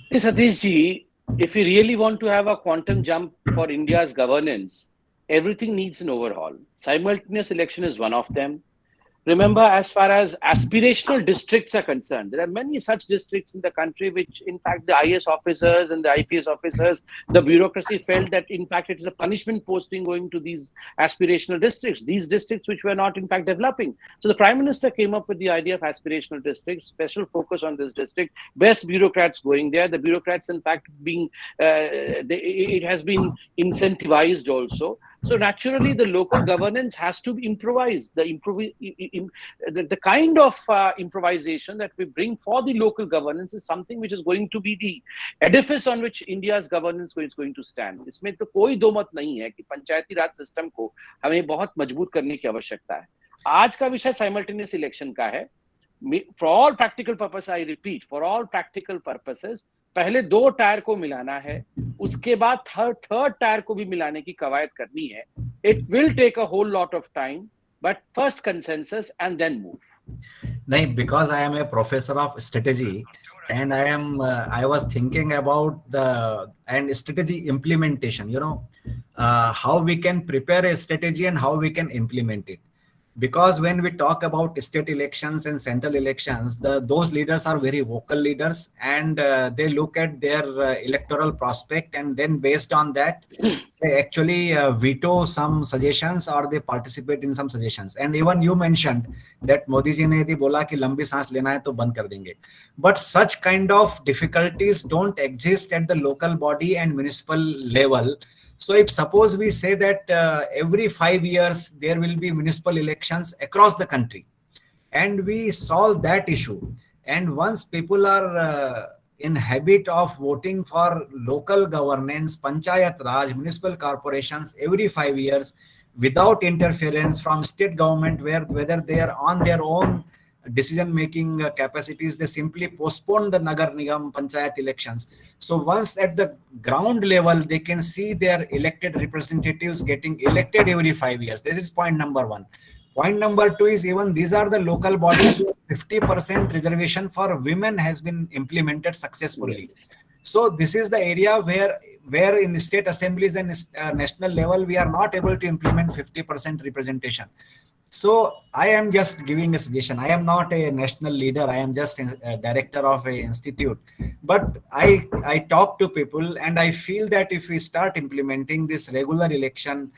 Hey, Satish ji, if we really want to have a quantum jump for India's governance, everything needs an overhaul. Simultaneous election is one of them. Remember, as far as aspirational districts are concerned, there are many such districts in the country which, in fact, the IAS officers and the IPS officers, the bureaucracy felt that, in fact, it is a punishment posting going to these aspirational districts, these districts which were not, in fact, developing. So the Prime Minister came up with the idea of aspirational districts, special focus on this district, best bureaucrats going there. The bureaucrats, in fact, being, it has been incentivized also. So naturally, the local governance has to be improvised. The kind of improvisation that we bring for the local governance is something which is going to be the edifice on which India's governance is going to stand. इसमें तो कोई दो मत नहीं है कि पंचायती राज system को हमें बहुत मजबूत करने की आवश्यकता है. आज का विषय साइमल्टेनियस इलेक्शन का है. For all practical purposes, I repeat, for all practical purposes, पहले 2 टायर को मिलाना है, उसके बाद थर्ड टायर को भी मिलाने की कवायद करनी है. It will take a whole lot of time, but first consensus and then move. नहीं, because I am a professor of strategy and I was thinking about the strategy implementation, how we can prepare a strategy and how we can implement it. Because when we talk about state elections and central elections, those leaders are very vocal leaders, and they look at their electoral prospect, and then based on that, they actually veto some suggestions or they participate in some suggestions. And even you mentioned that Modi ji ne yadi bola ki lambi saans lena hai to band kar denge. But such kind of difficulties don't exist at the local body and municipal level. So if suppose we say that every 5 years there will be municipal elections across the country, and we solve that issue, and once people are in habit of voting for local governance, panchayat raj, municipal corporations every 5 years without interference from state government, whether they are on their own decision making capacities, they simply postpone the nagar nigam panchayat elections. So once at the ground level they can see their elected representatives getting elected every 5 years. This is point number 1. Point number 2 is, even these are the local bodies where 50% reservation for women has been implemented successfully. So this is the area where in state assemblies and national level we are not able to implement 50% representation. So I am just giving a suggestion. I am not a national leader. I am just a director of an institute. But I talk to people, and I feel that if we start implementing this regular election,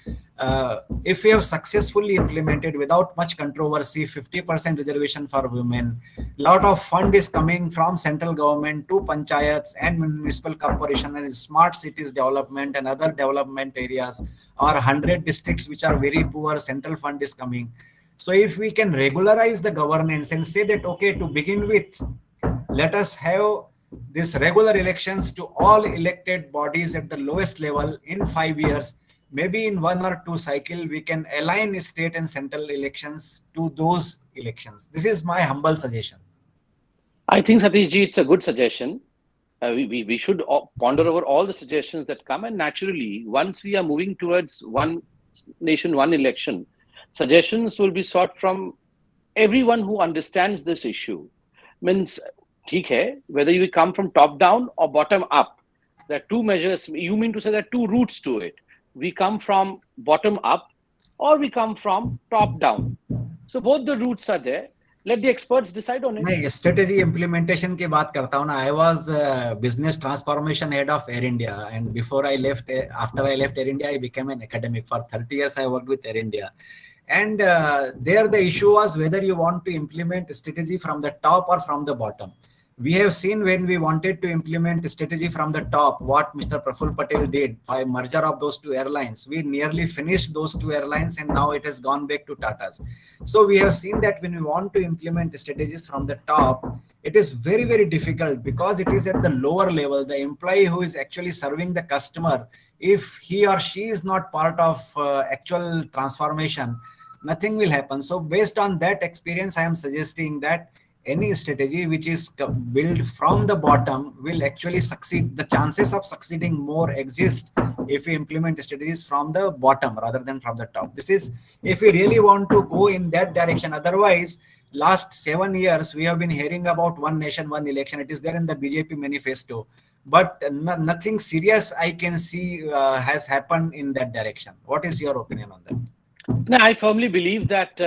if we have successfully implemented without much controversy, 50% reservation for women, lot of fund is coming from central government to panchayats and municipal corporation and smart cities development and other development areas, or 100 districts which are very poor, central fund is coming. So if we can regularize the governance and say that, okay, to begin with, let us have this regular elections to all elected bodies at the lowest level in 5 years. Maybe in 1 or 2 cycle, we can align state and central elections to those elections. This is my humble suggestion. I think, Satish ji, it's a good suggestion. We should ponder over all the suggestions that come, and naturally, once we are moving towards one nation, one election, suggestions will be sought from everyone who understands this issue. Means, ठीक है, whether you come from top down or bottom up, there are two measures. You mean to say there are two routes to it. We come from bottom up or we come from top down. So both the routes are there. Let the experts decide on it. मैं strategy implementation की बात करता हूँ ना. I was business transformation head of Air India, and before I left, after I left Air India, I became an academic. For 30 years, I worked with Air India, and there the issue was whether you want to implement strategy from the top or from the bottom. We have seen when we wanted to implement strategy from the top, what Mr. Praful Patel did by merger of those two airlines. We nearly finished those two airlines, and now it has gone back to Tata's. So we have seen that when we want to implement strategies from the top, it is very, very difficult because it is at the lower level. The employee who is actually serving the customer, if he or she is not part of actual transformation, nothing will happen. So based on that experience, I am suggesting that any strategy which is built from the bottom will actually succeed. The chances of succeeding more exist if we implement strategies from the bottom rather than from the top. This is if we really want to go in that direction. Otherwise, last 7 years we have been hearing about one nation, one election. It is there in the BJP manifesto, but nothing serious I can see has happened in that direction. What is your opinion on that? No, I firmly believe that,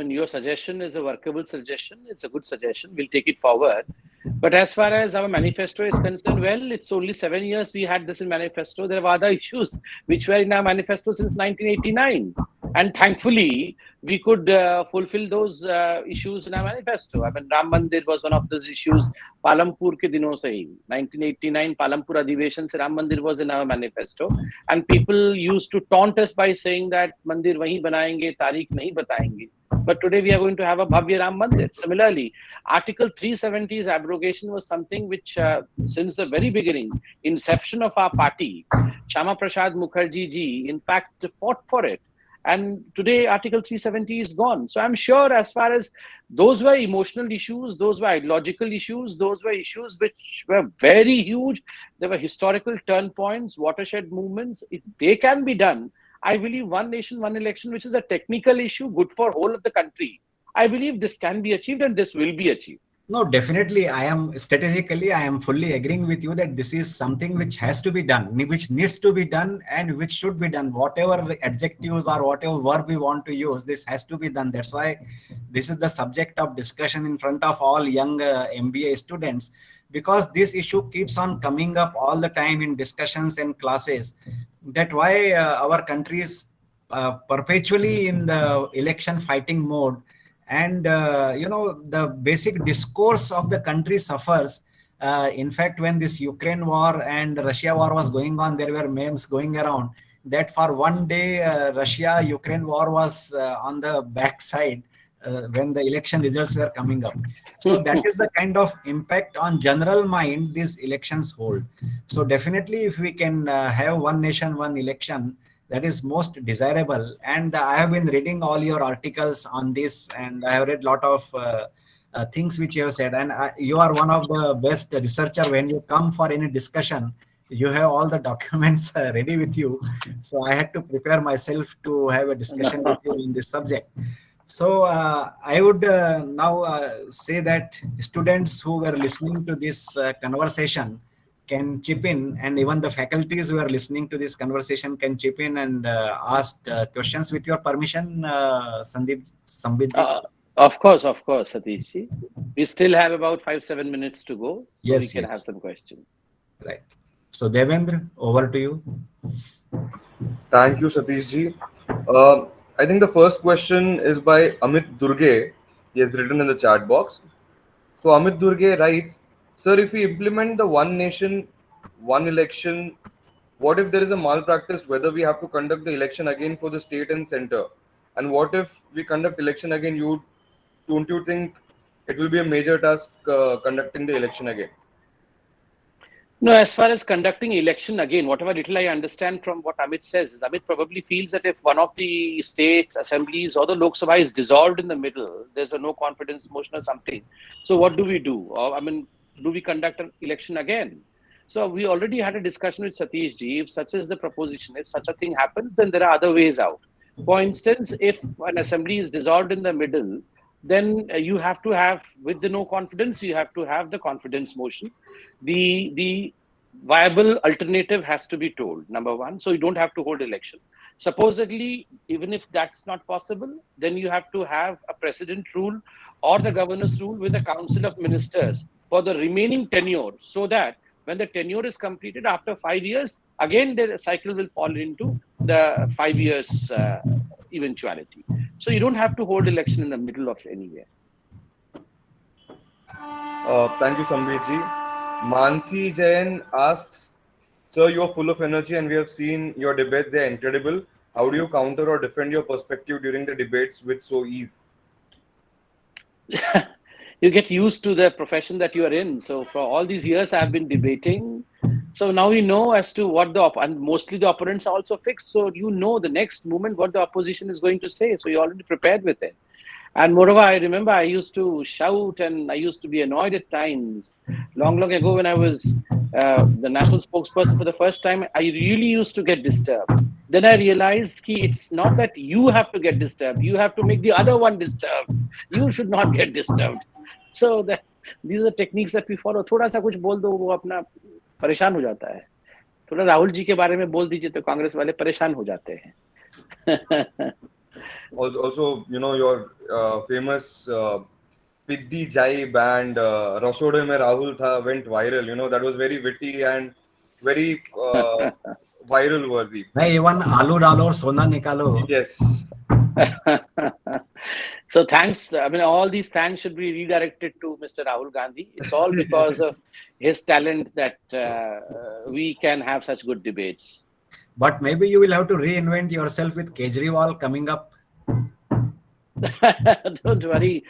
your suggestion is a workable suggestion. It's a good suggestion. We'll take it forward. But as far as our manifesto is concerned, well, it's only 7 years we had this in manifesto. There were other issues which were in our manifesto since 1989. And thankfully, we could fulfill those issues in our manifesto. Ram Mandir was one of those issues. Palampur ke dinon se hi. 1989 Palampur Adhiveshan se Ram Mandir was in our manifesto. And people used to taunt us by saying that Mandir wahi banayenge, tarikh nahi batayenge. But today we are going to have a Bhavya Ram Mandir. Similarly, Article 370's abrogation was something which, since the very beginning, inception of our party, Shama Prasad Mukherjee ji, in fact, fought for it. And today, Article 370 is gone. So I'm sure as far as those were emotional issues, those were ideological issues, those were issues which were very huge. There were historical turn points, watershed movements. If they can be done, I believe one nation, one election, which is a technical issue, good for whole of the country. I believe this can be achieved and this will be achieved. No, definitely. I am fully agreeing with you that this is something which has to be done, which needs to be done, and which should be done. Whatever adjectives or whatever verb we want to use, this has to be done. That's why this is the subject of discussion in front of all young MBA students, because this issue keeps on coming up all the time in discussions and classes. That's why our country is perpetually in the election fighting mode. And the basic discourse of the country suffers. In fact, when this Ukraine war and Russia war was going on, there were memes going around that for one day Russia-Ukraine war was on the backside when the election results were coming up. So that is the kind of impact on general mind these elections hold. So definitely, if we can have one nation, one election, that is most desirable. And I have been reading all your articles on this, and I have read a lot of things which you have said. And you are one of the best researcher. When you come for any discussion, you have all the documents ready with you. So I had to prepare myself to have a discussion with you in this subject. So I would now say that students who were listening to this conversation can chip in, and even the faculties who are listening to this conversation can chip in and ask questions. With your permission, Sambit ji. Of course, Satish ji. We still have about 5-7 minutes to go, so we can have some questions. Right. So Devendra, over to you. Thank you, Satish ji. I think the first question is by Amit Durge. He has written in the chat box. So Amit Durge writes, "Sir, if we implement the one nation, one election, what if there is a malpractice whether we have to conduct the election again for the state and center? And what if we conduct election again? Don't you think it will be a major task conducting the election again? No, as far as conducting election, again, whatever little I understand from what Amit says, is Amit probably feels that if one of the state assemblies or the Lok Sabha is dissolved in the middle, there's a no confidence motion or something. So what do we do? Or, I mean, do we conduct an election again? So we already had a discussion with Satish ji. If such is the proposition, if such a thing happens, then there are other ways out. For instance, if an assembly is dissolved in the middle, then you have to have, with the no confidence, you have to have the confidence motion. The viable alternative has to be told, number one, so you don't have to hold election. Supposedly, even if that's not possible, then you have to have a president rule or the governor's rule with a council of ministers for the remaining tenure, so that when the tenure is completed after 5 years, again the cycle will fall into the 5 years eventuality. So you don't have to hold election in the middle of anywhere. Thank you, Sambit ji. Mansi Jain asks, "Sir, you are full of energy, and we have seen your debates. They are incredible. How do you counter or defend your perspective during the debates with so ease?" You get used to the profession that you are in. So for all these years, I've been debating. So now you know as to what and mostly the opponents are also fixed. So you know the next moment what the opposition is going to say. So you're already prepared with it. And moreover, I remember I used to shout and I used to be annoyed at times. Long ago, when I was the national spokesperson for the first time, I really used to get disturbed. Then I realized it's not that you have to get disturbed. You have to make the other one disturbed. You should not get disturbed. So these are the techniques that we follow. थोड़ा सा कुछ बोल दो वो अपना परेशान हो जाता है. थोड़ा राहुल जी के बारे में बोल दीजिए तो कांग्रेस वाले परेशान हो जाते हैं. Also, you know, your famous Piddi Jai band, Rasode Mein Rahul Tha, went viral. You know, that was very witty and very viral worthy. Even Alu Dalo or Sona Nikalo. Yes. So thanks. I mean, all these thanks should be redirected to Mr. Rahul Gandhi. It's all because of his talent that we can have such good debates. But maybe you will have to reinvent yourself with Kejriwal coming up. Don't worry.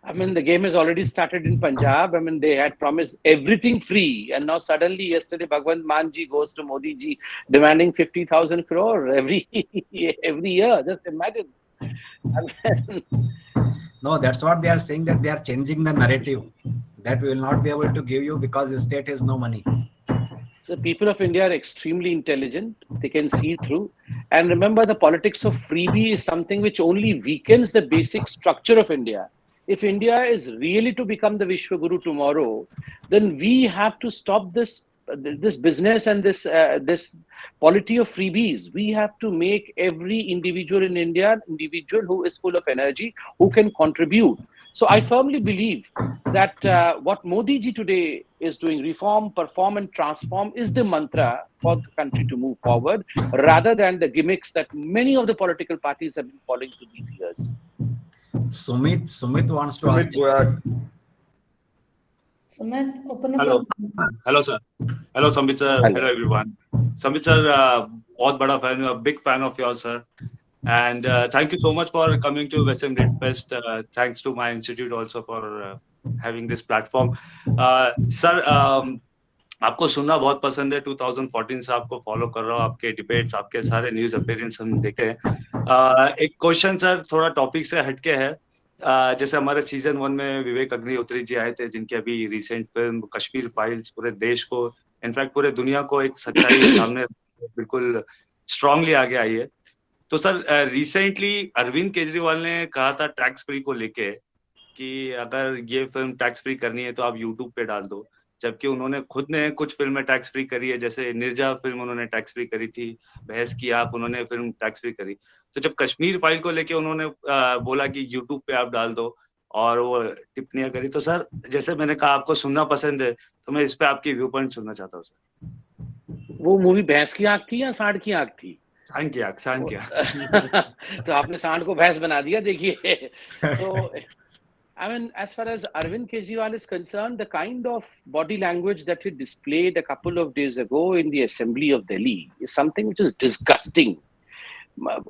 I mean, the game has already started in Punjab. I mean, they had promised everything free. And now suddenly yesterday, Bhagwant Mann ji goes to Modi ji demanding 50,000 crore every year. Just imagine. I mean, no, that's what they are saying, that they are changing the narrative. That we will not be able to give you because the state has no money. So people of India are extremely intelligent. They can see through. And remember, the politics of freebie is something which only weakens the basic structure of India. If India is really to become the Vishwaguru tomorrow, then we have to stop this business and this polity of freebies. We have to make every individual in India an individual who is full of energy, who can contribute. So I firmly believe that what Modi ji today is doing, reform, perform and transform, is the mantra for the country to move forward, rather than the gimmicks that many of the political parties have been following through these years. Sumit wants to ask. Go ahead. Sumit, open up. Hello, sir. Hello, Sambit sir. Hello, everyone. Sambit sir, बहुत बड़ा fan, a big fan of yours, sir. And thank you so much for coming to VESIM Literati Fest. Thanks to my institute also for having this platform. Sir, आपको सुनना बहुत पसंद है. 2014 से आपको follow कर रहा हूँ. आपके डिबेट्स, आपके सारे न्यूज अपीयरेंस हम देखे हैं. एक क्वेश्चन सर थोड़ा टॉपिक से हटके है. जैसे हमारे सीजन 1 में विवेक अग्निहोत्री जी आए थे, जिनकी अभी रिसेंट फिल्म कश्मीर फाइल्स पूरे देश को, इनफैक्ट पूरे दुनिया को एक सच्चाई सामने बिल्कुल स्ट्रांगली आगे आई है. तो सर रिसेंटली अरविंद केजरीवाल ने कहा था टैक्स फ्री को लेके कि अगर ये फिल्म टैक्स फ्री करनी है तो आप यूट्यूब पे डाल दो, जबकि उन्होंने खुद ने कुछ फिल्में टैक्स फ्री करी है. जैसे निर्जा फिल्म उन्होंने टैक्स फ्री करी थी, बहस की आप, उन्होंने फिल्म टैक्स फ्री करी. तो जब कश्मीर फाइल को लेके उन्होंने बोला कि यूट्यूब पे आप डाल दो और वो टिप्पणियां करी, तो सर जैसे मैंने कहा आपको सुनना पसंद है, तो मैं इस पे आपकी व्यू पॉइंट सुनना चाहता हूँ सर. वो मूवी भैंस की आंख थी या सांड की आंख थी? सांड की आंख. तो आपने सांड को भैंस बना दिया. देखिए, तो I mean, as far as Arvind Kejriwal is concerned, the kind of body language that he displayed a couple of days ago in the Assembly of Delhi is something which is disgusting.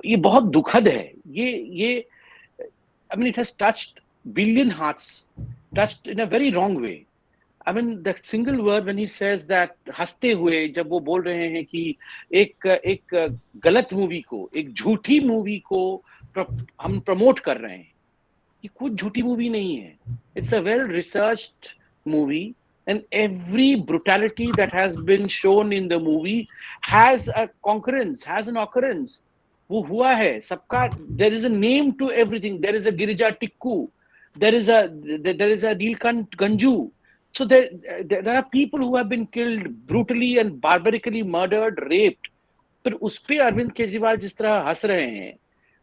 ये बहुत दुखद है. ये I mean, it has touched billion hearts. touched in a very wrong way. I mean, the single word when he says that, हंसते हुए जब वो बोल रहे हैं कि एक गलत मूवी को, एक झूठी मूवी को हम प्रमोट कर रहे हैं, कि कुछ झूठी मूवी नहीं है. It's a well researched movie, and every brutality that has been shown in the movie has a concurrence, has an occurrence. वो हुआ है सबका. There is a name to everything. There is a Girija Tikku. There is a Neelkant Ganju. So there are people who have been killed brutally and barbarically murdered, raped. पर उस पे अरविंद केजरीवाल जिस तरह हंस रहे हैं,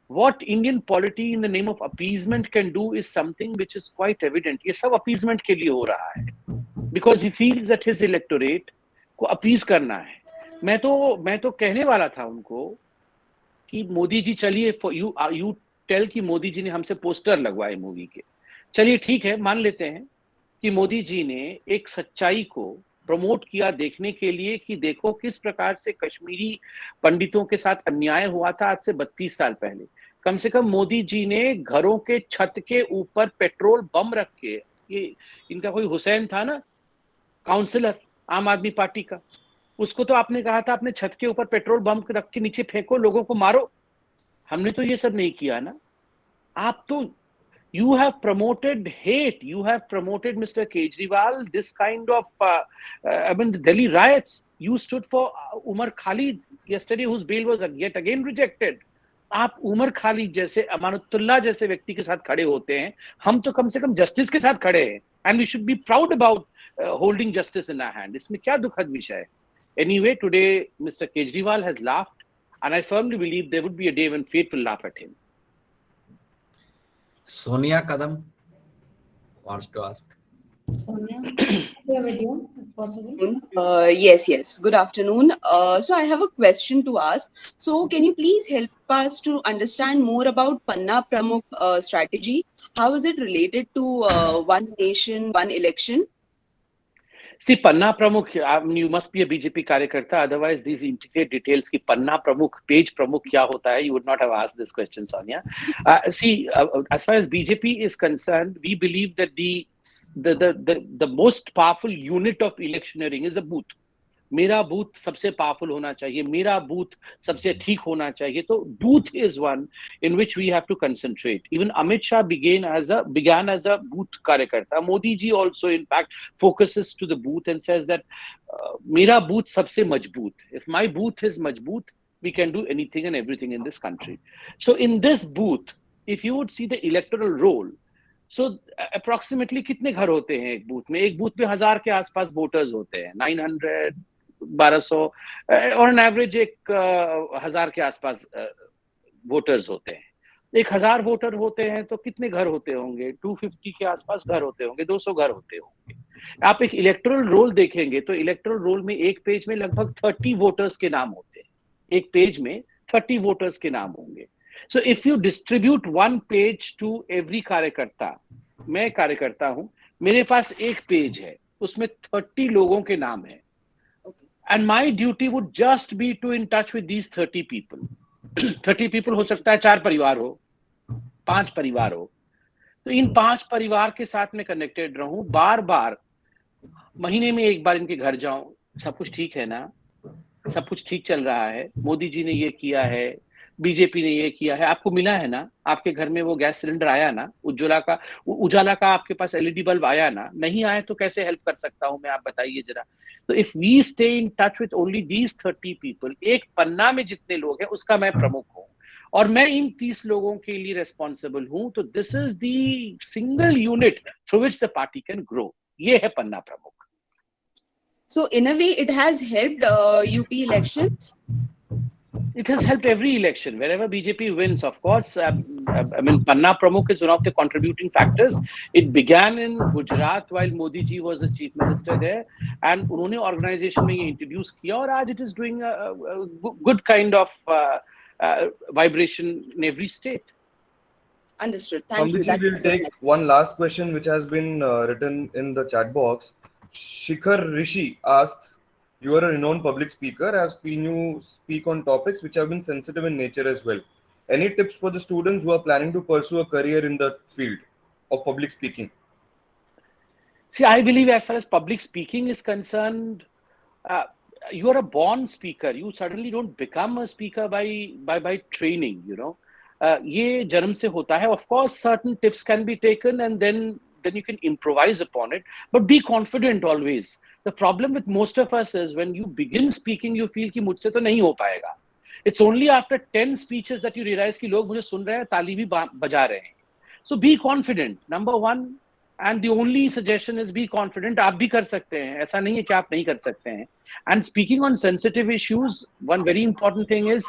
what Indian polity in the name of appeasement can do is something which is quite evident. ये सब appeasement के लिए हो रहा है, because he feels that his electorate को appease करना है. मैं तो कहने वाला था उनको कि मोदी जी चलिए, you tell कि मोदी जी ने हमसे पोस्टर लगवाए मूवी के. चलिए ठीक है, मान लेते हैं कि मोदी जी ने एक सच्चाई को प्रमोट किया देखने के लिए कि देखो किस प्रकार से कश्मीरी पंडितों के साथ अन्याय हुआ था आज से 32 साल पहले. कम से कम मोदी जी ने घरों के छत के ऊपर पेट्रोल बम रख के, ये इनका कोई हुसैन था ना, काउंसलर आम आदमी पार्टी का, उसको तो आपने कहा था अपने छत के ऊपर पेट्रोल बम रख के नीचे फेंको, लोगों को मारो. हमने तो ये सब नहीं किया ना. आप तो you have promoted hate. You have promoted, Mr. Kejriwal, this kind of, I mean, the Delhi riots. You stood for Umar Khalid yesterday, whose bail was yet again rejected. आप उमर खालिद जैसे, अमानुल्लाह जैसे व्यक्ति के साथ खड़े होते हैं. हम तो कम से कम जस्टिस के साथ खड़े हैं. And we should be proud about holding justice in our hand. इसमें क्या दुखद विषय है? Anyway, today Mr. Kejriwal has laughed, and I firmly believe there would be a day when fate will laugh at him. Sonia Kadam wants to ask. Sonia, your video, if possible. Yes. Good afternoon. So I have a question to ask. So can you please help us to understand more about Panna Pramukh strategy? How is it related to one nation, one election? See, Panna Pramukh, you must be a BJP कार्यकर्ता, otherwise these intricate details ki Panna Pramukh, page Pramukh kya hota hai, you would not have asked this question, Sonia. See, as far as BJP is concerned, we believe that the most powerful unit of electioneering is a booth. मेरा booth सबसे powerful होना चाहिए, मेरा booth सबसे ठीक होना चाहिए. तो booth is one in which we have to concentrate. Even Amit Shah began as a booth कार्यकर्ता. Modi ji also in fact focuses to the booth and says that मेरा बूथ सबसे मजबूत. If my booth is मजबूत, we can do anything and everything in this country. So in this booth, if you would see the electoral roll, so approximately कितने घर होते हैं एक booth में? एक बूथ में 1000 के आसपास वोटर्स होते हैं, 900, 1200 और एन एवरेज 1000 के आसपास वोटर्स होते हैं. 1000 वोटर होते हैं तो कितने घर होते होंगे? 250 के आसपास घर होते होंगे, 200 घर होते होंगे. आप एक इलेक्टोरल रोल देखेंगे तो इलेक्टोरल रोल में एक पेज में लगभग 30 वोटर्स के नाम होते हैं. एक पेज में 30 वोटर्स के नाम होंगे. So if you distribute one page to every कार्यकर्ता, मैं कार्यकर्ता हूं, मेरे पास एक पेज है, उसमें 30 लोगों के नाम है. And my duty would just be to in touch with these 30 people. 30 people हो सकता है 4 परिवार हो, 5 परिवार हो. तो इन 5 परिवार के साथ में कनेक्टेड रहूं, बार बार महीने में एक बार इनके घर जाऊं, सब कुछ ठीक है ना, सब कुछ ठीक चल रहा है, मोदी जी ने ये किया है, बीजेपी ने ये किया है, आपको मिला है ना, आपके घर में वो गैस सिलेंडर आया ना, उजाला का आपके पास एलईडी बल्ब आया ना, नहीं आया तो कैसे हेल्प कर सकता हूं मैं, आप बताइए जरा. तो if we stay in touch with only these 30 people, एक पन्ना में जितने लोग हैं उसका मैं प्रमुख हूं और मैं इन 30 लोगों के लिए रिस्पॉन्सिबल हूं. तो this is the single unit through which the party can grow. ये है पन्ना प्रमुख. So in a way it has helped UP elections. It has helped every election wherever BJP wins. Of course, I mean Panna Pramukh is one of the contributing factors. It began in Gujarat while Modi ji was the chief minister there, and उन्होंने organization में ये introduce किया और आज it is doing a good kind of vibration in every state. Understood. Thank you. We'll take one last question which has been written in the chat box. Shikhar Rishi asks, you are a renowned public speaker. I have seen you speak on topics which have been sensitive in nature as well. Any tips for the students who are planning to pursue a career in the field of public speaking? See, I believe as far as public speaking is concerned, you are a born speaker. You suddenly don't become a speaker by training, you know. ये जन्म से होता है. Of course, certain tips can be taken and then you can improvise upon it. But be confident always. The problem with most of us is when you begin speaking, you feel कि मुझसे तो नहीं हो पाएगा. It's only after 10 speeches that you realize कि लोग मुझे सुन रहे हैं, ताली भी बजा रहे हैं. So be confident. Number one, and the only suggestion is be confident. आप भी कर सकते हैं. ऐसा नहीं है कि आप नहीं कर सकते हैं. And speaking on sensitive issues, one very important thing is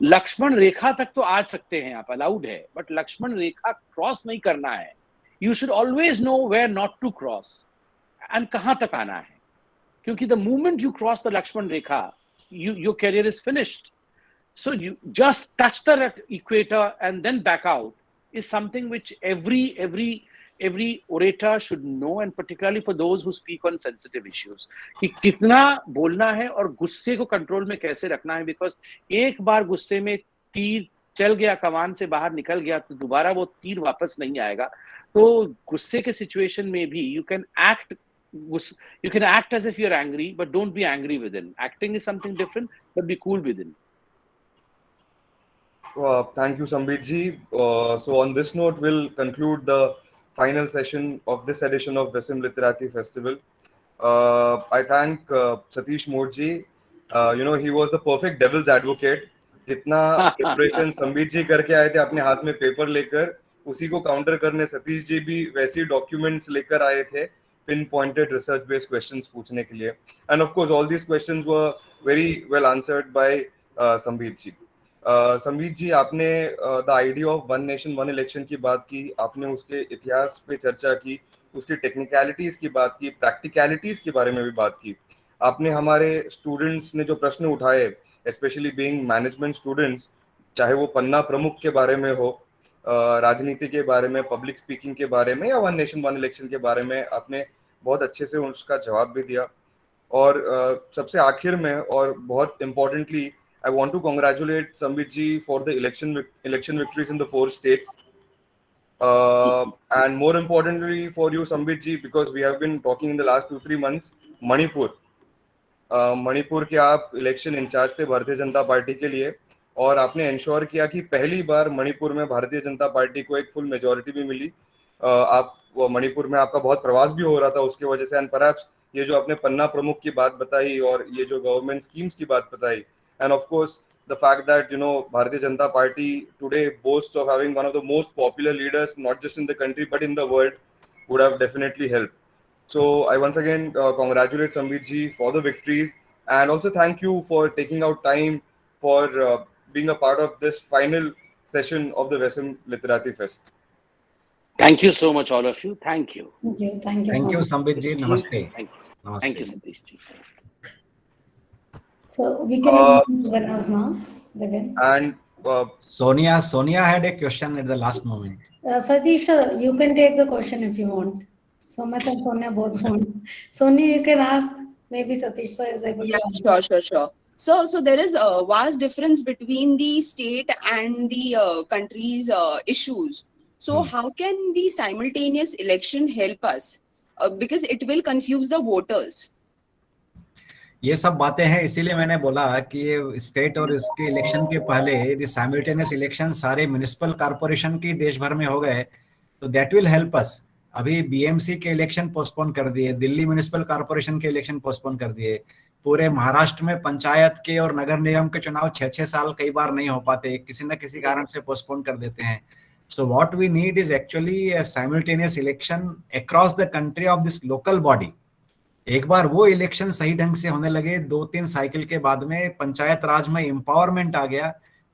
Lakshman रेखा तक तो आ सकते हैं आप, अलाउड है, बट लक्ष्मण रेखा क्रॉस नहीं करना है. You should always know where not to cross and कहां तक आना है, क्योंकि the moment you cross the Lakshman Rekha, your career is finished. So you just touch the equator and then back out is something which every orator should know, and particularly for those who speak on sensitive issues, कि कितना बोलना है और गुस्से को control में कैसे रखना है, बिकॉज एक बार गुस्से में तीर चल गया, कमान से बाहर निकल गया, तो दोबारा वो तीर वापस नहीं आएगा. तो गुस्से के सिचुएशन में भी you can act as if you're angry, but don't be angry within. Acting is something different, but be cool within. Thank you, Sambit ji. So on this note, we'll conclude the final session of this edition of VESIM Literati Festival. I thank Satish Modh ji. He was the perfect devil's advocate. जितना preparation Sambit जी करके आए थे अपने हाथ में paper लेकर, उसी को काउंटर करने सतीश जी भी वैसे ही डॉक्यूमेंट्स लेकर आए थे, pin pointed research based questions पूछने के लिए. And of course all these questions were very well answered by Sambit ji. Sambit ji, आपने the idea of one nation one election की बात की, आपने उसके इतिहास पे चर्चा की, उसकी टेक्निकलिटीज की बात की, प्रैक्टिकलिटीज के बारे में भी बात की. आपने हमारे स्टूडेंट्स ने जो प्रश्न उठाए, स्पेशली बीइंग मैनेजमेंट स्टूडेंट्स, चाहे वो पन्ना प्रमुख के बारे में हो, राजनीति के बारे में, पब्लिक स्पीकिंग के बारे में, या वन नेशन वन इलेक्शन के बारे में, आपने बहुत अच्छे से उसका जवाब भी दिया. और सबसे आखिर में और बहुत importantly, I want to congratulate Sambit ji for the election victories in the 4 states. And more importantly for you, Sambit ji, because we have been talking in the last 2-3 months, Manipur के आप इलेक्शन इंचार्ज थे Bharatiya Janata party के लिए, और आपने ensure किया कि पहली बार मणिपुर में भारतीय जनता पार्टी को एक फुल मेजॉरिटी भी मिली. आप मणिपुर में आपका बहुत प्रवास भी हो रहा था उसकी वजह से, एंड परहैप्स ये जो आपने पन्ना प्रमुख की बात बताई और ये जो गवर्नमेंट स्कीम्स की बात बताई, and of course the fact that Bharatiya Janata Party today boasts of having one of the most popular leaders not just in the country but in the world, would have definitely helped. So I once again congratulate Sambit ji for the victories, and also thank you for taking out time for being a part of this final session of the VESIM Literati Fest. Thank you so much, all of you. Thank you. Thank you so much. Sambit ji. Namaste. Thank you, Satish ji. So we can introduce winners now. And Sonia had a question at the last moment. Satish, you can take the question if you want. Sumit and Sonia both want. Sonia, you can ask. Maybe Satish sir is able to answer. Sure. So there is a vast difference between the state and the country's issues. So how can the simultaneous election help us? Because it will confuse the voters. ये सब बातें हैं, इसीलिए मैंने बोला कि ये state और इसके इलेक्शन के पहले यदि साइमल्टेनियस इलेक्शन सारे म्युनिसिपल कॉर्पोरेशन की देश भर में हो गए तो दैट विल हेल्प अस. अभी बीएमसी के इलेक्शन पोस्टपोन कर दिए, दिल्ली म्युनिसिपल कॉर्पोरेशन के इलेक्शन पोस्टपोन कर दिए, पूरे महाराष्ट्र में पंचायत के और नगर निगम के चुनाव 6-6 साल कई बार नहीं हो पाते, किसी न किसी कारण से पोस्टपोन कर देते हैं. So what we need is actually a simultaneous election across the country of this local body. एक बार वो इलेक्शन सही ढंग से होने लगे, 2-3 साइकिल के बाद में पंचायत राज में एम्पावरमेंट आ गया,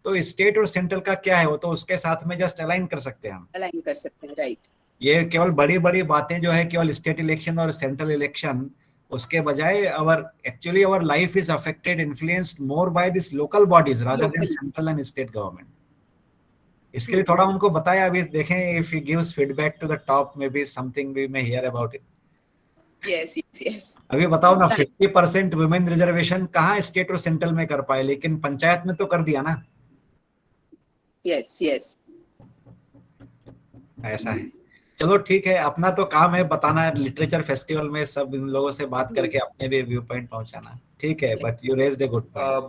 तो स्टेट और सेंट्रल का क्या है वो तो उसके साथ में जस्ट अलाइन कर सकते हैं हम. अलाइन कर सकते हैं, राइट. ये केवल बड़ी बड़ी बातें जो है केवल स्टेट इलेक्शन और सेंट्रल इलेक्शन, उसके बजाय our life is affected, influenced more by this local bodies rather than central and state government. इसके लिए थोड़ा उनको बताया. अभी देखें if he gives feedback to the top, maybe something we may hear about it. Yes. अभी बताओ ना, 50% वुमेन रिजर्वेशन कहाँ स्टेट और सेंट्रल में कर पाए, लेकिन पंचायत में तो कर दिया ना. Yes. ऐसा है. चलो ठीक है, अपना तो काम है बताना लिटरेचर फेस्टिवल में सब इन लोगों से बात करके अपने भी व्यू पॉइंट पहुंचाना, ठीक है, but you raised a good point.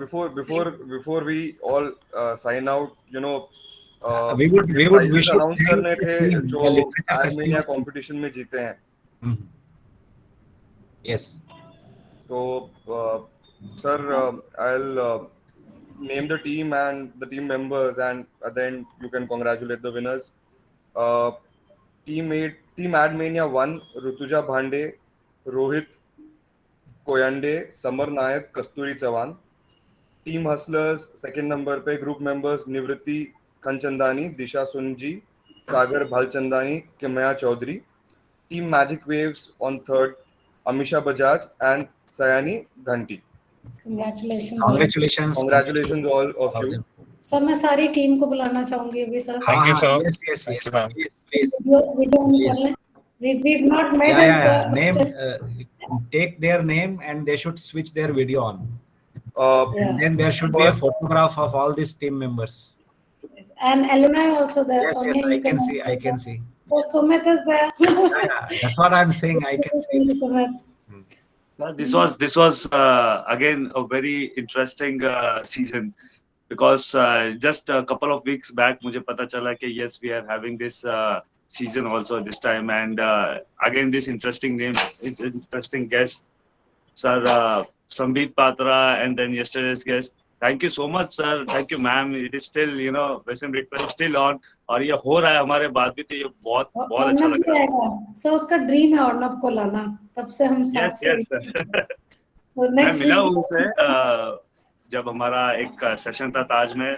Before we all sign out, you know, we ये should prizes announce thank करने the थे team, जो the literature एडमिनिया festival. कंपटीशन में जीते हैं. Yes. So, sir, I'll name the team and the team members, and then you can congratulate the winners. Team Admania 1, Rutuja Bhande, Rohit Koyande, Samar Nayak, Kasturi Chavan. Team Hustlers, second number पे group members निवृत्ति खनचंदानी, दिशा सुनजी, सागर भालचंदानी, किमया Chaudhary. Team Magic Waves on third, Amisha Bajaj and Sayani Ghanti. Congratulations all of you. Sir मैं सारी team को बुलाना चाहूंगी अभी sir. Thank you, sir. Yes, Thank you, ma'am. please. Video on कर लें. We've not met him, sir. Name, take their name and they should switch their video on. Yeah. Then there should be a photograph of all these team members. And alumni also there. Yes, Sonia, yes, you I can see. So Sumit is there. That's what I'm saying. I can see. Sumit. This was again a very interesting season, because just a couple of weeks back मुझे पता चला कि yes, we are having this season also this time, and again this interesting guest, sir, Sambit Patra, and then yesterday's guest. Thank you so much, sir. Thank you, ma'am. It is still, VESIM Literati Fest still on, और ये हो रहा है हमारे बाद भी, तो ये बहुत अच्छा लग रहा है. सो उसका ड्रीम है अर्नब को लाना, तब से हम साथ से. मैं मिला हूँ उनसे जब हमारा एक सेशन था ताज में.